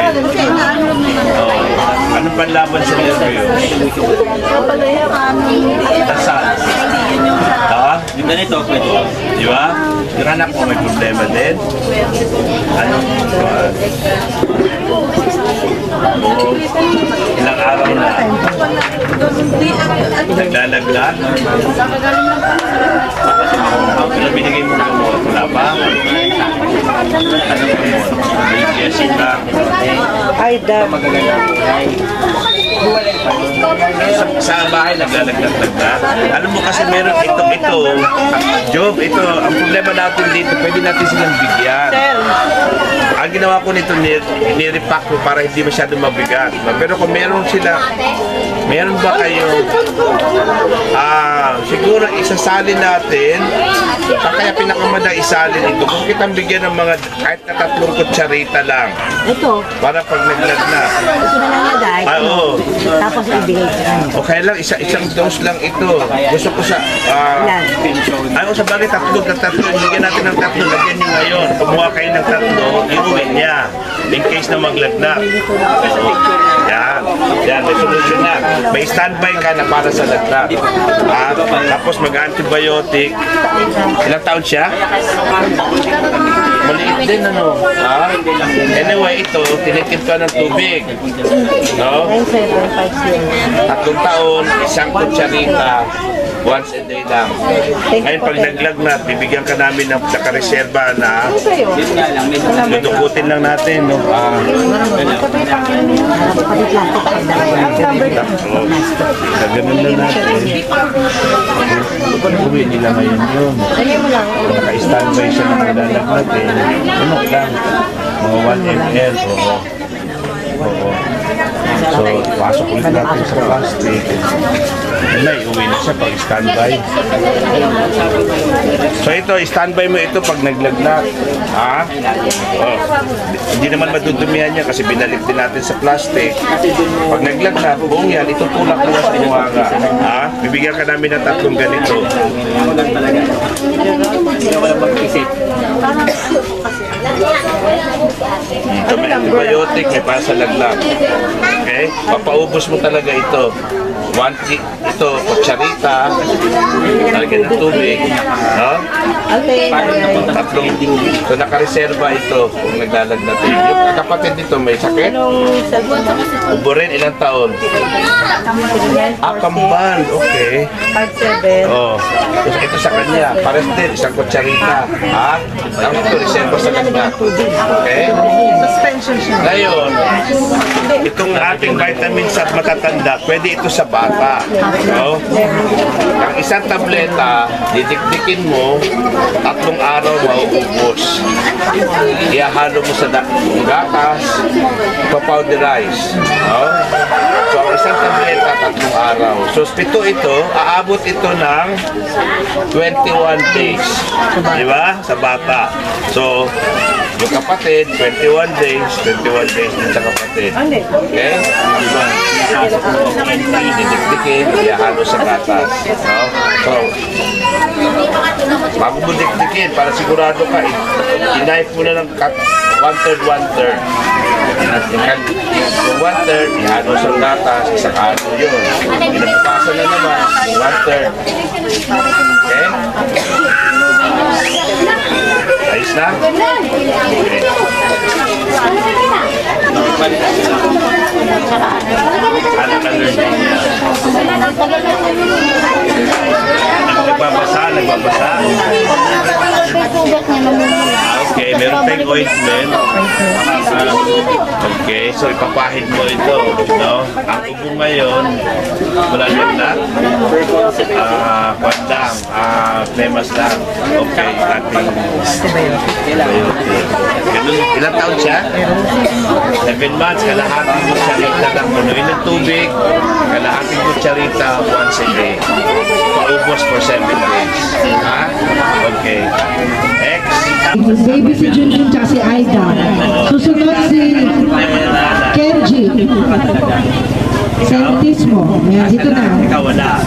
Speaker 3: Anong panlaban sa nervyos? Dasal. Yung ganito, di ba? Yung anak mo may problema din. Ilang araw na naglalaglag. Ano binigay mo gamot? Wala pa? Anong gamot? Medication lang.
Speaker 2: Ay, dam.
Speaker 3: Sa bahay naglalaglag na. Alam mo kasi meron ito. Job, ito. Ang problema natin dito, pwede natin silang bigyan. Ang ginawa ko nito, nirepack ko para hindi masyadong mabigat. Pero kung meron ba kayo, siguro isasalin natin, kaya pinakamada isalin ito. Kung kitang bigyan ng mga kahit na 3 kutsarita lang.
Speaker 5: Ito.
Speaker 3: Para pag naglag na.
Speaker 5: Ito na lang lagay.
Speaker 3: Oo.
Speaker 5: Tapos ibigay ka.
Speaker 3: Okay lang, isang dose lang ito. Gusto ko sa... sa bagay, tatlo. Bigyan natin ng 3. Lagyan nyo ngayon. Kumuha kayo ng 3, iuwi niya. In case na maglagnak. Yan. Yan, may solusyon na. May standby ka na para sa lagnak. Tapos mag-antibiotic. Ilang taon siya? Maliit din, ano? Anyway, ito, tinitip ka ng tubig. No? 3 taon, 1 kutsarita, once a day lang. Ngayon, pag naglag na, bibigyan ka namin ng nakareserba na dudukutin lang natin. No? Ganun lang natin. Uwi nila ngayon yun. Naka-standby siya na naglalag natin. Ano lang, mga 1 ml. Oo. So, pasok ulit natin sa plastic. Uwi na siya pag standby. So ito, standby mo ito pag naglagnak. Hindi naman madudumihan niya kasi binalik din natin sa plastic. Pag naglagnak, buong yan, itutulak mo sa inuwaga. Bibigyan ka namin ng 3 ganito. Ito may antibiotic, may pasalaglag. Okay? Papaubos mo talaga ito. Ito, kutsarita, talagyan ng tubig. No? 3. So, nakareserva ito kung naglalag natin. Yung kapatid dito may sakit? Ubo rin, ilang taon? Kamban, okay.
Speaker 2: 5'7".
Speaker 3: Oh. So, ito sa kanya, pares din, isang kutsarita. Tapos ito, reserva sa kanya. Okay?
Speaker 2: Suspension siya.
Speaker 3: Ngayon, itong ating vitamins at matatanda, pwede ito sa bata. No? Ang isang tableta, didikdikin mo, 3 araw mauubos. Ihahalo mo sa gatas, ipapowderize. No? So, ang isang tableta, 3 araw. So, ito, aabot ito ng 21 days. Di ba? Sa bata. So, yung kapatid, 21 days din sa kapatid. Okay? Diba? Didikdikin, ihahalo sa gatas. No? So, bago mo dikdikin, para sigurado ka, i-knife mo na ng 1/3, 1/3. Yung 1/3, ihalo sa gatas, isang halo yun. Pinapapasan na naman, 1/3. Okay? Ayos na? Okay. Anong allergy niya? Nagbabasa? Okay, meron tayong ointment. Okay, so ipapahid mo ito, no? Ang ubo ngayon, wala na? Kwandang, flemas lang. Okay, ating antibiotic. Ganun, ilang taon siya? 7 months, kalahating kutsarita lang. Punuin ng tubig, kalahating kutsarita once a day. Paubos for 7 days. Okay.
Speaker 1: Baby si Junjun tsaka si Aida. Susunod si Kenji. Sentismo. Yan, dito na.
Speaker 3: Ikaw wala.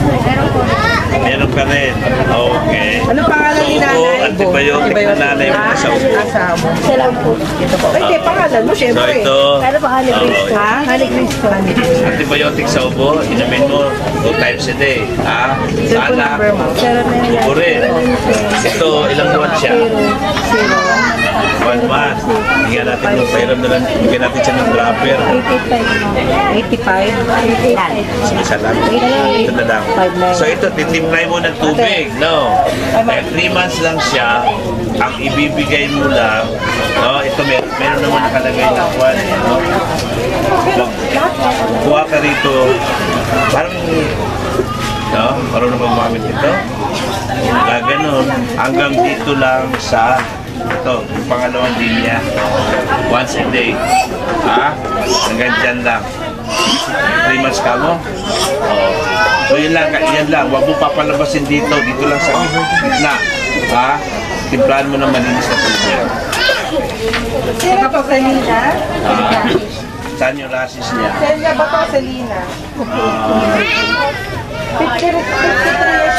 Speaker 3: Meron ka rin. Okay.
Speaker 2: Ano pangalan ni nanay?
Speaker 3: So, antibiotic na nanay mo sa ubo.
Speaker 2: Kasama.
Speaker 4: Siya lang po.
Speaker 2: Hindi, pangalan mo,
Speaker 3: So
Speaker 2: syempre.
Speaker 3: ito,
Speaker 4: Ano pa Honey Cristo? Honey Cristo.
Speaker 3: antibiotic sa ubo, inumin mo 2 times a day. Sana, ubo rin. Ito, ilang buwan siya? 1 month. Bigyan natin ng pairam na lang. Bigyan natin siya ng dropper.
Speaker 2: 85.
Speaker 3: Isa lang. Ito na lang. So ito, titimply mo ng tubig, no? Kaya 3 months lang siya. Ang ibibigay mo lang, no? Ito, meron naman nakalagay na kwan, no? Kuha ka rito. Parang, no? Parang naman gumamit ito. Ganun. Hanggang dito lang sa Ito, yung pangalawang linya. Once a day. Hanggang dyan lang. 3 months ka mo? Oo. So yan lang. Huwag mo papalabasin dito. Dito lang sa gitna. Timplahan mo ng malinis na tubig.
Speaker 1: Sino to, Selena?
Speaker 3: Saan yung rasis niya?
Speaker 1: Selena ba to, Selena? 53 years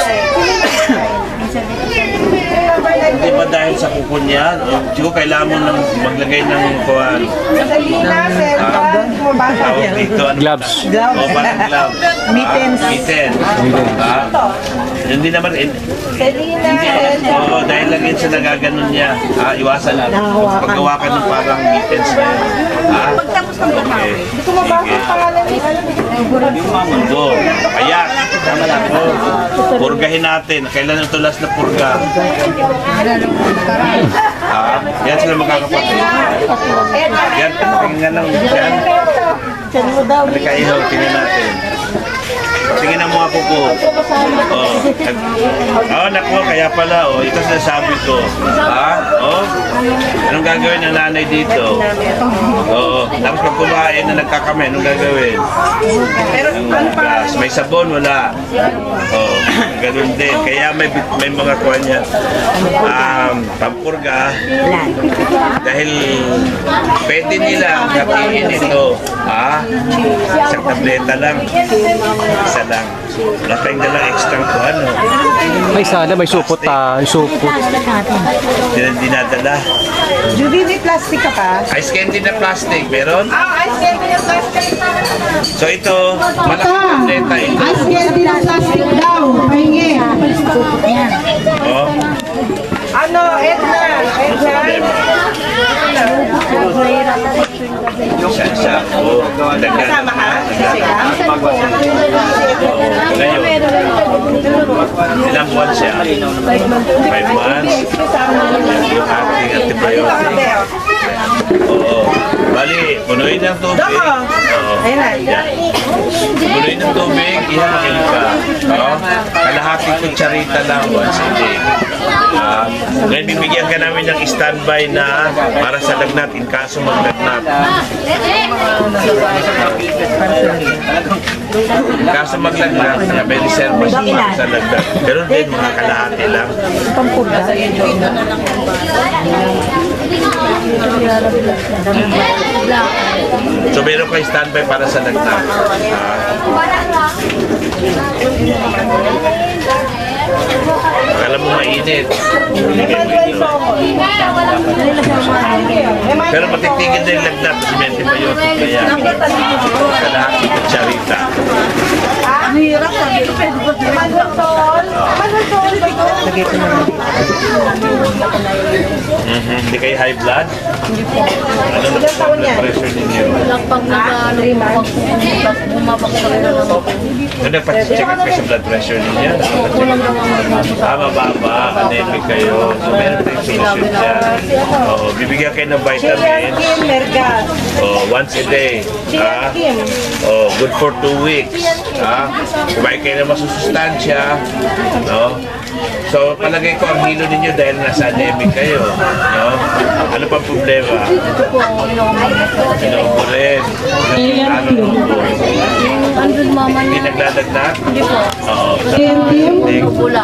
Speaker 3: Di ba dahil sa kuko niya? Siguro kailangan mo nang maglagay ng kuwan.
Speaker 1: Selena, Selena, mabasa.
Speaker 3: Tawag dito, gloves. O, parang gloves.
Speaker 1: Mittens.
Speaker 3: Mittens. Hindi naman,
Speaker 1: Selena, Selena.
Speaker 3: oo, dahil lang yun sa nagaganon niya. Iwasan na. Paggawa ka ng parang mittens na yun. Okay.
Speaker 1: Hindi ko mabasa ang pangalan ni
Speaker 3: Mundo. Kaya, purgahin natin. Kailan yung tulas na purga? Yan sila magkakapatid. Yan, tingnan lang. Yan. Halika ihaw, tingnan natin. Tingnan mo ako po. Naku, kaya pala. Ito sinasabi ko. Anong gagawin ng nanay dito? Tapos pag kumain na nagkakamay, anong gagawin? May sabon, wala. Ganun din. Kaya may mga kuha niya. Pampurga. Dahil pwede nila hatiin ito. Isang tableta lang. Isa lang. Wala tayong dalang extra kuhan.
Speaker 6: May sana, may supot yung supot.
Speaker 3: Dinadala.
Speaker 1: Judy, may plastic ka pa?
Speaker 3: Ice candy na plastic, meron?
Speaker 1: Ice candy na plastic.
Speaker 3: So ito, malaking tableta ito.
Speaker 1: Ice candy na plastic daw. Pahingi. Ano, Edna?
Speaker 3: Siya.
Speaker 1: Kasama ka?
Speaker 3: Ngayon, ilang buwan siya? 5 months. Yung ating antibiotic. Bali, punuin ng tubig. Punuin ng tubig, ihain ka. Kalahating kutsarita lang once a day. Ngayon, bibigyan ka namin ng standby na para sa lagnat in kaso maglagnat. Kaso maglagnat, may reserva siya para sa lagnat. Pero din, mga kalahati lang. So, meron kayo standby para sa lagnat. Akala mo mainit. Pero matitigil na yung lagnat kasi may antibiotic kaya kalahati kutsarita. Hindi kayo high blood? Hindi po. Ano na po blood pressure ninyo?
Speaker 4: Pag bumabak sa rin naman ako.
Speaker 3: Nagpa-check up kayo sa blood pressure ninyo? Mababa, anemic kayo. So meron tayong solution dyan. Bibigyan kayo ng vitamins. Once a day. Good for 2 weeks. Kumain kayo ng masusustansya. So palagay ko ang hilo ninyo dahil nasa anemic kayo. Ano pang problema?
Speaker 4: Ito po,
Speaker 3: Inuubo rin.
Speaker 4: andun mama
Speaker 3: Hindi
Speaker 4: niya.
Speaker 3: naglalagnat?
Speaker 4: Hindi po.
Speaker 3: Pula.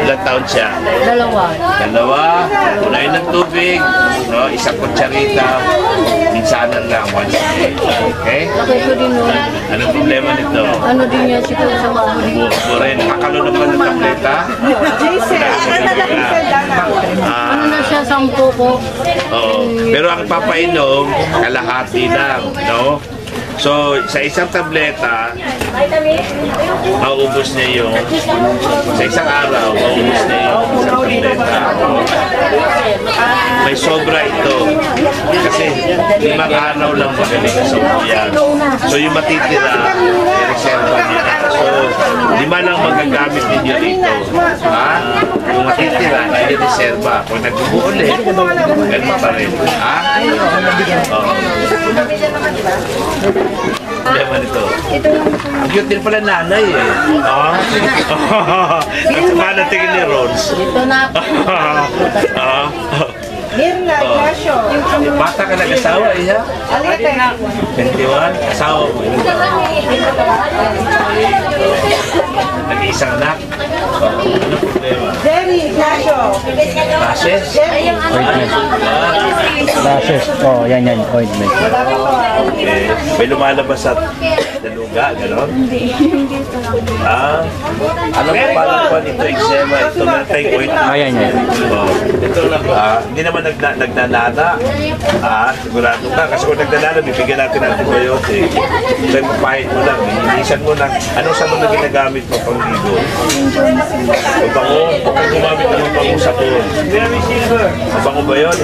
Speaker 3: Ilang taon siya?
Speaker 4: 2.
Speaker 3: 2. Punayin ng tubig. Isang kutsarita. Minsanan lang. Once a day. Okay?
Speaker 4: Laki ko din nun.
Speaker 3: Anong problema nito?
Speaker 4: Ano din niya siguro sa mga
Speaker 3: Ubo rin. Nakakalo na ba ng tableta?
Speaker 4: ano na siya, 10 po.
Speaker 3: Pero ang papainom, kalahati lang. No? So, sa isang tableta, mauubos niya yung, sa isang araw, mauubos niya yung isang tableta. May sobra ito. Kasi 5 araw lang magaling sa yan. So, yung matitira, i-reserva niya. So, 5 lang magagamit ninyo dito. Yung matitira, i-reserva. Kung nagbubuo ulit, ganun pa rin. Problema nito. Ang cute din pala nanay eh. Ang sumana tingin ni Rose.
Speaker 4: Ito na.
Speaker 1: Mirna Ignacio.
Speaker 3: Bata ka nag-asawa, iya?
Speaker 1: Alite.
Speaker 3: 21, asawa mo. Nag-iisang anak. Ano problema?
Speaker 1: Jerry Ignacio.
Speaker 3: Bases?
Speaker 6: Ointment. Lashes. Oh, yan. Ointment.
Speaker 3: Okay. May lumalabas sa daluga, gano'n? Alam mo paano pa nito eczema, ito na tayong ointment.
Speaker 6: Ayan.
Speaker 3: Oh, ito na hindi naman nagnanana. Sigurado ka. Kasi kung nagnanana, bibigyan natin ng antibiotic. So, mapahit mo lang. Inisan mo lang. Anong sabon na ginagamit mo pang ligo? Mabango. Kung gumamit ng mabango sabon. Mabango ba yun?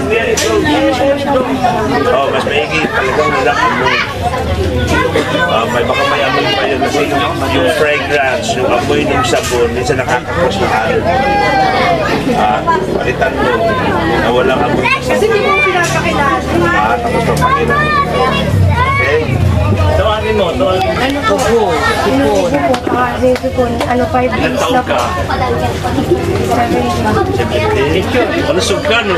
Speaker 3: Oh, mas maigi. Talagang nilak mo. Baka may amoy pa yun. Kasi yung fragrance, yung amoy ng sabon, minsan nakakapos na alon. Palitan mo na walang amoy ng
Speaker 1: Kasi
Speaker 3: sabon.
Speaker 1: di mo pinapakilala.
Speaker 3: Tapos papakilala. Okay? Tawagin mo.
Speaker 4: Ano, 5
Speaker 3: Ilan
Speaker 4: days
Speaker 3: taon
Speaker 4: na po.
Speaker 3: ka? 70? Malusog ka, no?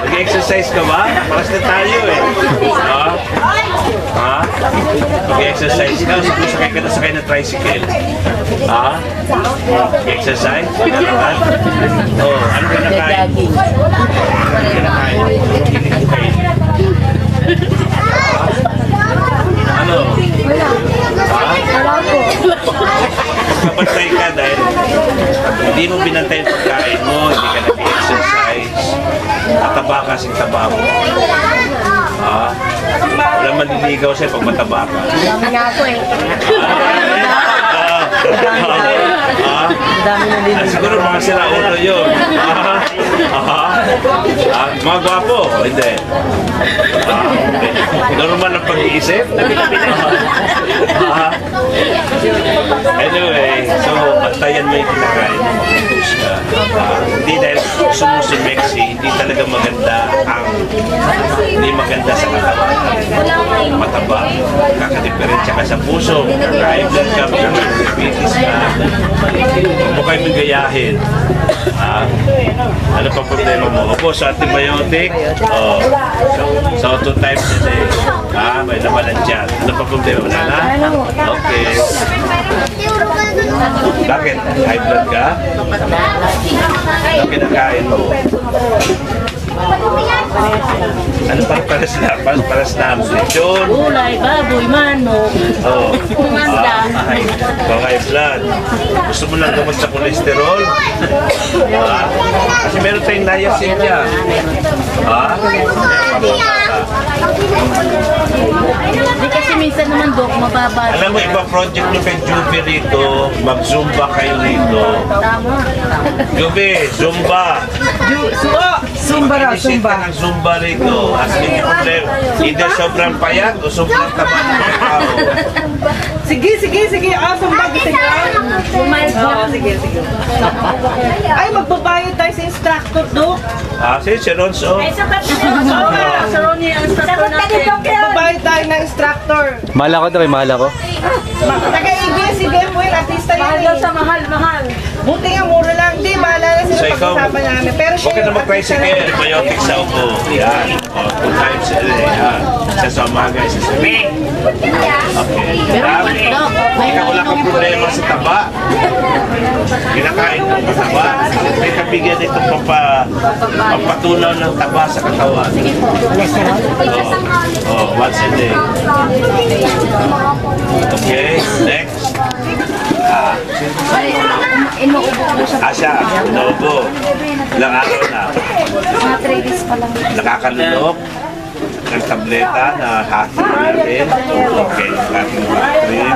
Speaker 3: Mag-exercise ka ba? Paras na tayo, eh. Mag-exercise ka? Siguro sakay na tricycle. Mag-exercise? Oh, ano ka nakain? Ano ka nakain? Hindi ko kain. Ano?
Speaker 4: Wala po.
Speaker 3: Kapantay ka dahil hindi mo binantay yung pagkain mo, hindi ka nag-exercise, mataba kasing taba mo. Walang manliligaw sa'yo pag mataba ka.
Speaker 4: Dami nga po eh.
Speaker 3: Siguro mga sila ulo yun. Mga gwapo, hindi. Normal ang pag-iisip. Anyway, so bantayan mo yung kinakain mo. Hindi dahil gusto mo si Mexi, hindi talaga maganda hindi maganda sa katawan. Mataba, kakadiferensya ka sa puso, kakain blood ka, diabetes ka. Huwag mo kayo may gayahin. Ano pa problema mo? Opo, sa antibiotic, so 2 times a day. May laman ng tiyan. Ano pa problema? Wala na? Okay. Bakit? High blood ka? Ano kinakain mo? Ano paras na? Lechon?
Speaker 5: Gulay, baboy, manok.
Speaker 3: High blood. Gusto mo lang gamot sa kolesterol? Kasi meron tayong niacin dyan.
Speaker 5: Hindi kasi minsan naman, Dok, mababa.
Speaker 3: Alam mo, iba project nyo kay Juby rito, mag-zumba kayo rito.
Speaker 5: Tama.
Speaker 3: Juby, zumba.
Speaker 1: Zumba raw,
Speaker 3: Mag-inisip
Speaker 1: zumba.
Speaker 3: ka ng zumba rito. At hindi problema. Either sobrang payat o sobrang taba ng mga tao.
Speaker 1: Sige. Zumba. Sige. Ay, magbabayad tayo sa instructor, Dok.
Speaker 3: Si Ronzo.
Speaker 5: Sa Ronnie, ang instructor natin.
Speaker 1: Magbabayad tayo ng instructor.
Speaker 6: Mahal ako, Dok. Mahal ako.
Speaker 1: Taga-ABS-CBN po yun, artista yun eh.
Speaker 5: Mahal.
Speaker 1: Buti nga, mura lang. Di, bahala na
Speaker 3: So,
Speaker 1: sila
Speaker 3: ikaw,
Speaker 1: pag-usapan namin. Pero
Speaker 3: huwag ka na mag-tricycle. Antibiotic sa upo. Yan. 2 times a day. Isa sa umaga, isa sa gabi. Okay. Ikaw wala kang problema sa taba. Kinakain mo ang taba. May kabigyan itong pampatunaw ng taba sa katawan. Once a day. Okay, next.
Speaker 4: Inuubo ko siya.
Speaker 3: Asya, naubo. Ilang araw na.
Speaker 4: Mga 3 days pa lang.
Speaker 3: Nakakalunok ng tableta na hatin natin. Okay, ating cream.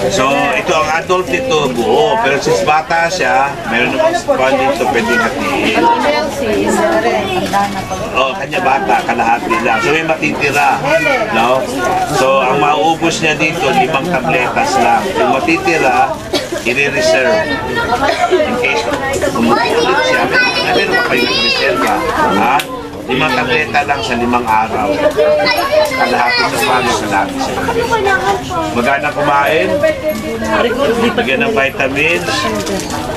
Speaker 3: So, ito ang adult nito, buo. Pero since bata siya, meron naman spot dito pwedeng hatiin. Kanya bata, kalahati lang. So, may matitira. No? So, ang mauubos niya dito, 5 tabletas lang. Yung matitira, i-reserve. In case umuulit siya, meron pa kayo ng reserva. 5 tableta lang sa 5 araw. Kalahati sa palo, kalahati sa gabi. Magana kumain, bigyan ng vitamins.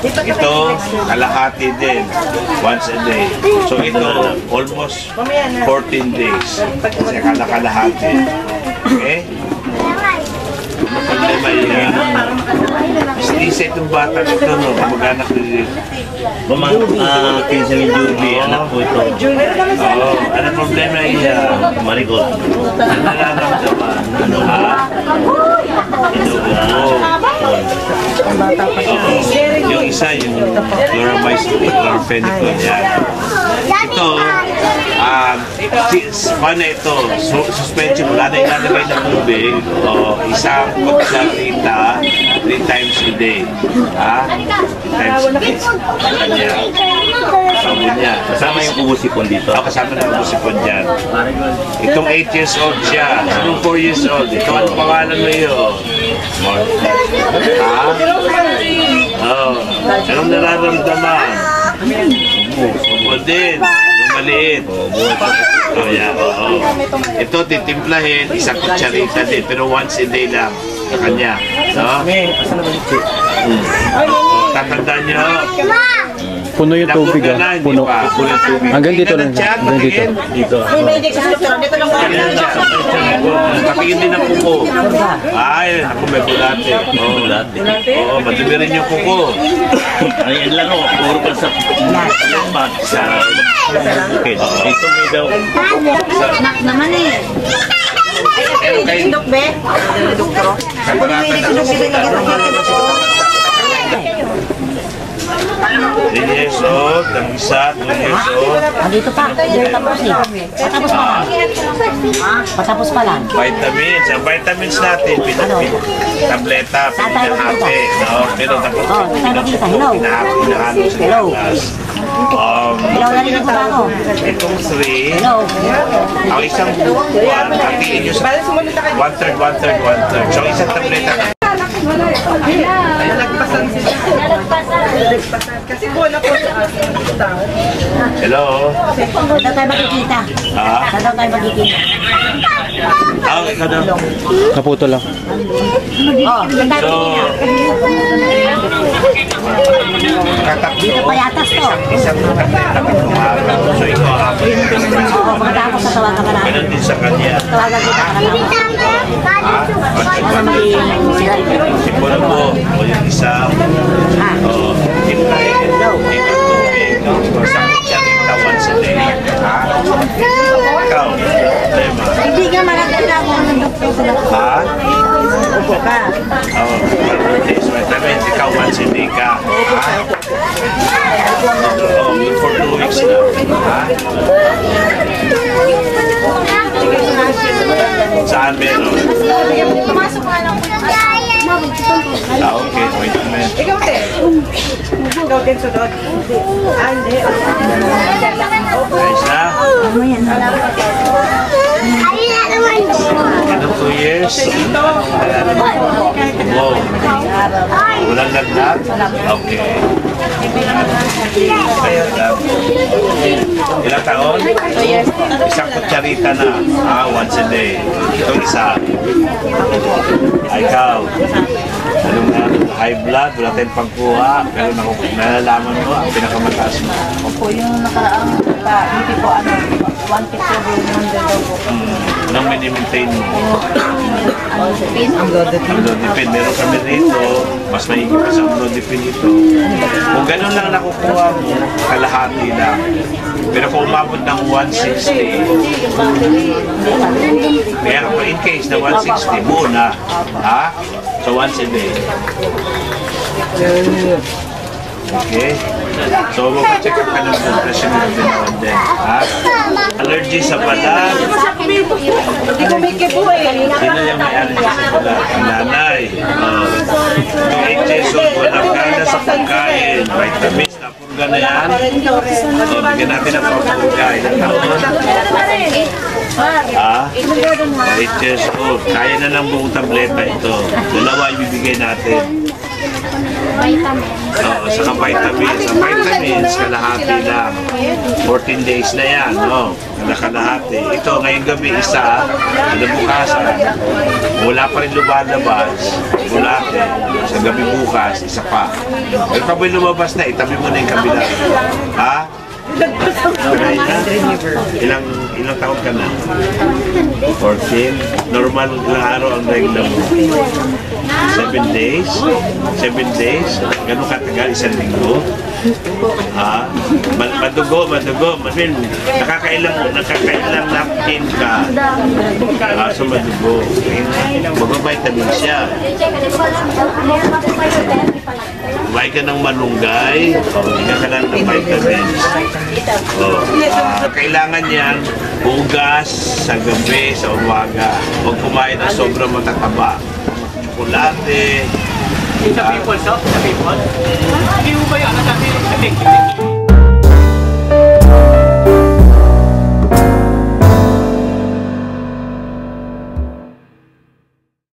Speaker 3: Ito, kalahati din, once a day. So ito, almost 14 days. Kasi kalahati. Okay? Problema yan. Isa itong bata ito, no? Kamag-anak ni
Speaker 7: Kinsa ni Juby, anak ko ito.
Speaker 3: Oo, ano problema iya?
Speaker 7: Marigot.
Speaker 3: Ano nararamdaman? Ano ha?
Speaker 7: Ito
Speaker 3: Yung isa, yung chloramphenical yan. Ito, paano ito? Suspension, wala na ilalagay ng tubig. O, isang pagsalita 3 times a day. Ha? 3 times a day. Kanya. Sabon niya.
Speaker 7: Kasama yung ubusipon dito.
Speaker 3: Kasama na ang usipon dyan. Itong 8 years old siya. Itong 4 years old. Ito ang pangalan mo yun. Ha? Oo. Anong nararamdaman? Ubo din. Yung maliit. Oh, yeah. Oo. Ito, titimplahin. Isang kutsarita din. Pero once a day lang. Sa kanya. No? Tatandaan nyo.
Speaker 6: Puno yung tubig ah. Puno. Hanggang dito lang. Hanggang dito.
Speaker 7: Dito.
Speaker 3: Patingin din ang kuko. Ay, ako may bulate. Oo, oo, madumi rin yung kuko.
Speaker 7: Ay, yan lang o. Puro ka sa mat. Okay. Ito may daw.
Speaker 4: Nak naman eh.
Speaker 3: Pero kayo,
Speaker 1: Dok, be? Doktor.
Speaker 3: Three years old, ang isa, 2 years old.
Speaker 8: Dito pa, tapos eh. Patapos pa lang. Patapos pa lang.
Speaker 3: Vitamins. Ang vitamins natin, tableta, pinahati. No? Pero tapos, pinahalo sa gatas.
Speaker 8: Hello, narinig ko ba ako?
Speaker 3: Itong 3,
Speaker 8: Hello.
Speaker 3: ang isang buwan, hatiin nyo sa 1/3, 1/3, 1/3. So, isang tableta na.
Speaker 1: Nagpasan sila. Nagpasan. Kasi buwan ako sa
Speaker 3: Hello?
Speaker 8: Saan daw tayo magkikita?
Speaker 3: Ha?
Speaker 8: Saan daw tayo magkikita?
Speaker 3: Ikaw daw.
Speaker 6: Naputo lang.
Speaker 8: Oh, saan tayo
Speaker 3: So,
Speaker 8: magkikita? Dito pa yatas to.
Speaker 3: isang tableta ka umaga. So, ikaw apat.
Speaker 8: Oo, pagkatapos sa tawagan ka namin.
Speaker 3: Ganun din sa kanya.
Speaker 8: Tawagan kita ka namin.
Speaker 3: Ha?
Speaker 8: Para maging sila.
Speaker 3: Sipulo po. O yung isa. O, hintayin. Ikaw tubig. Isang kutsarita once a day. Ha? Ikaw. Problema.
Speaker 8: Hindi ka malaganda ako ng doktor sa doktor.
Speaker 3: Ha?
Speaker 8: Upo ka.
Speaker 3: Oo. This vitamins. Ikaw once a day ka. Ha? For 2 weeks na. Ha? Saan meron?
Speaker 4: Pumasok nga lang po.
Speaker 3: Okay. Wait a minute.
Speaker 1: Ikaw, te. Ikaw din sunod. Hindi.
Speaker 3: Guys na? Ano 2 years? Wow. Walang lagnat? Okay. Kaya lang. Ilang taon? Isang kutsarita na. Once a day. Itong isa. Ikaw. Ano nga? High blood, wala tayong pagkuha. Pero nalalaman mo, ang pinakamataas mo.
Speaker 8: Opo, yung nakaraang hindi po 150 daw po.
Speaker 3: Anong mini-maintain mo?
Speaker 8: Ang
Speaker 3: Amlodipine. Meron kami rito, mas maigi pa sa amlodipine ito. Kung ganun lang nakukuha mo, kalahati lang. Pero kung umabot ng 160, kaya in case na 160, buo na. Ha? So once a day. Okay? So mapacheck up ka ng blood pressure mo din naman din. Ha? Allergy sa balat.
Speaker 1: Hindi ko may kipo eh.
Speaker 3: Sino yung may allergy sa balat? Ang nanay. Itong 8 years old, walang gana sa pagkain. Vitamins, napurga na yan. So, bigyan natin ng pagkain. Ang taon. Ah? 8 years old. Kaya na ng buong tableta ito. Dalawa ibibigay natin.
Speaker 4: vitamins.
Speaker 7: Oo, saka vitamins. Ang vitamins, kalahati lang. 14 days na yan, no? Kalahati. Ito, ngayong gabi, isa. Bukasan. Wala pa rin lumalabas. Bulate. Sa gabi bukas, isa pa. Pero pag may lumabas na, itabi mo na yung kabila. Ha? Ilang taon ka na? 14? Normal ilang araw ang regla mo? 7 days? 7 days? Ganun katagal? Isang linggo? Ha? Madugo. Nakakailang napkin ka. So madugo. Mag-vitamin siya. Kumain ka ng malunggay. Hindi ka lang ng vitamins. Kailangan yan bugas sa gabi, sa umaga. Huwag kumain ng sobrang matataba. Chocolate.
Speaker 2: Sa people, so? Sa people? Hindi mo ba yun? Sa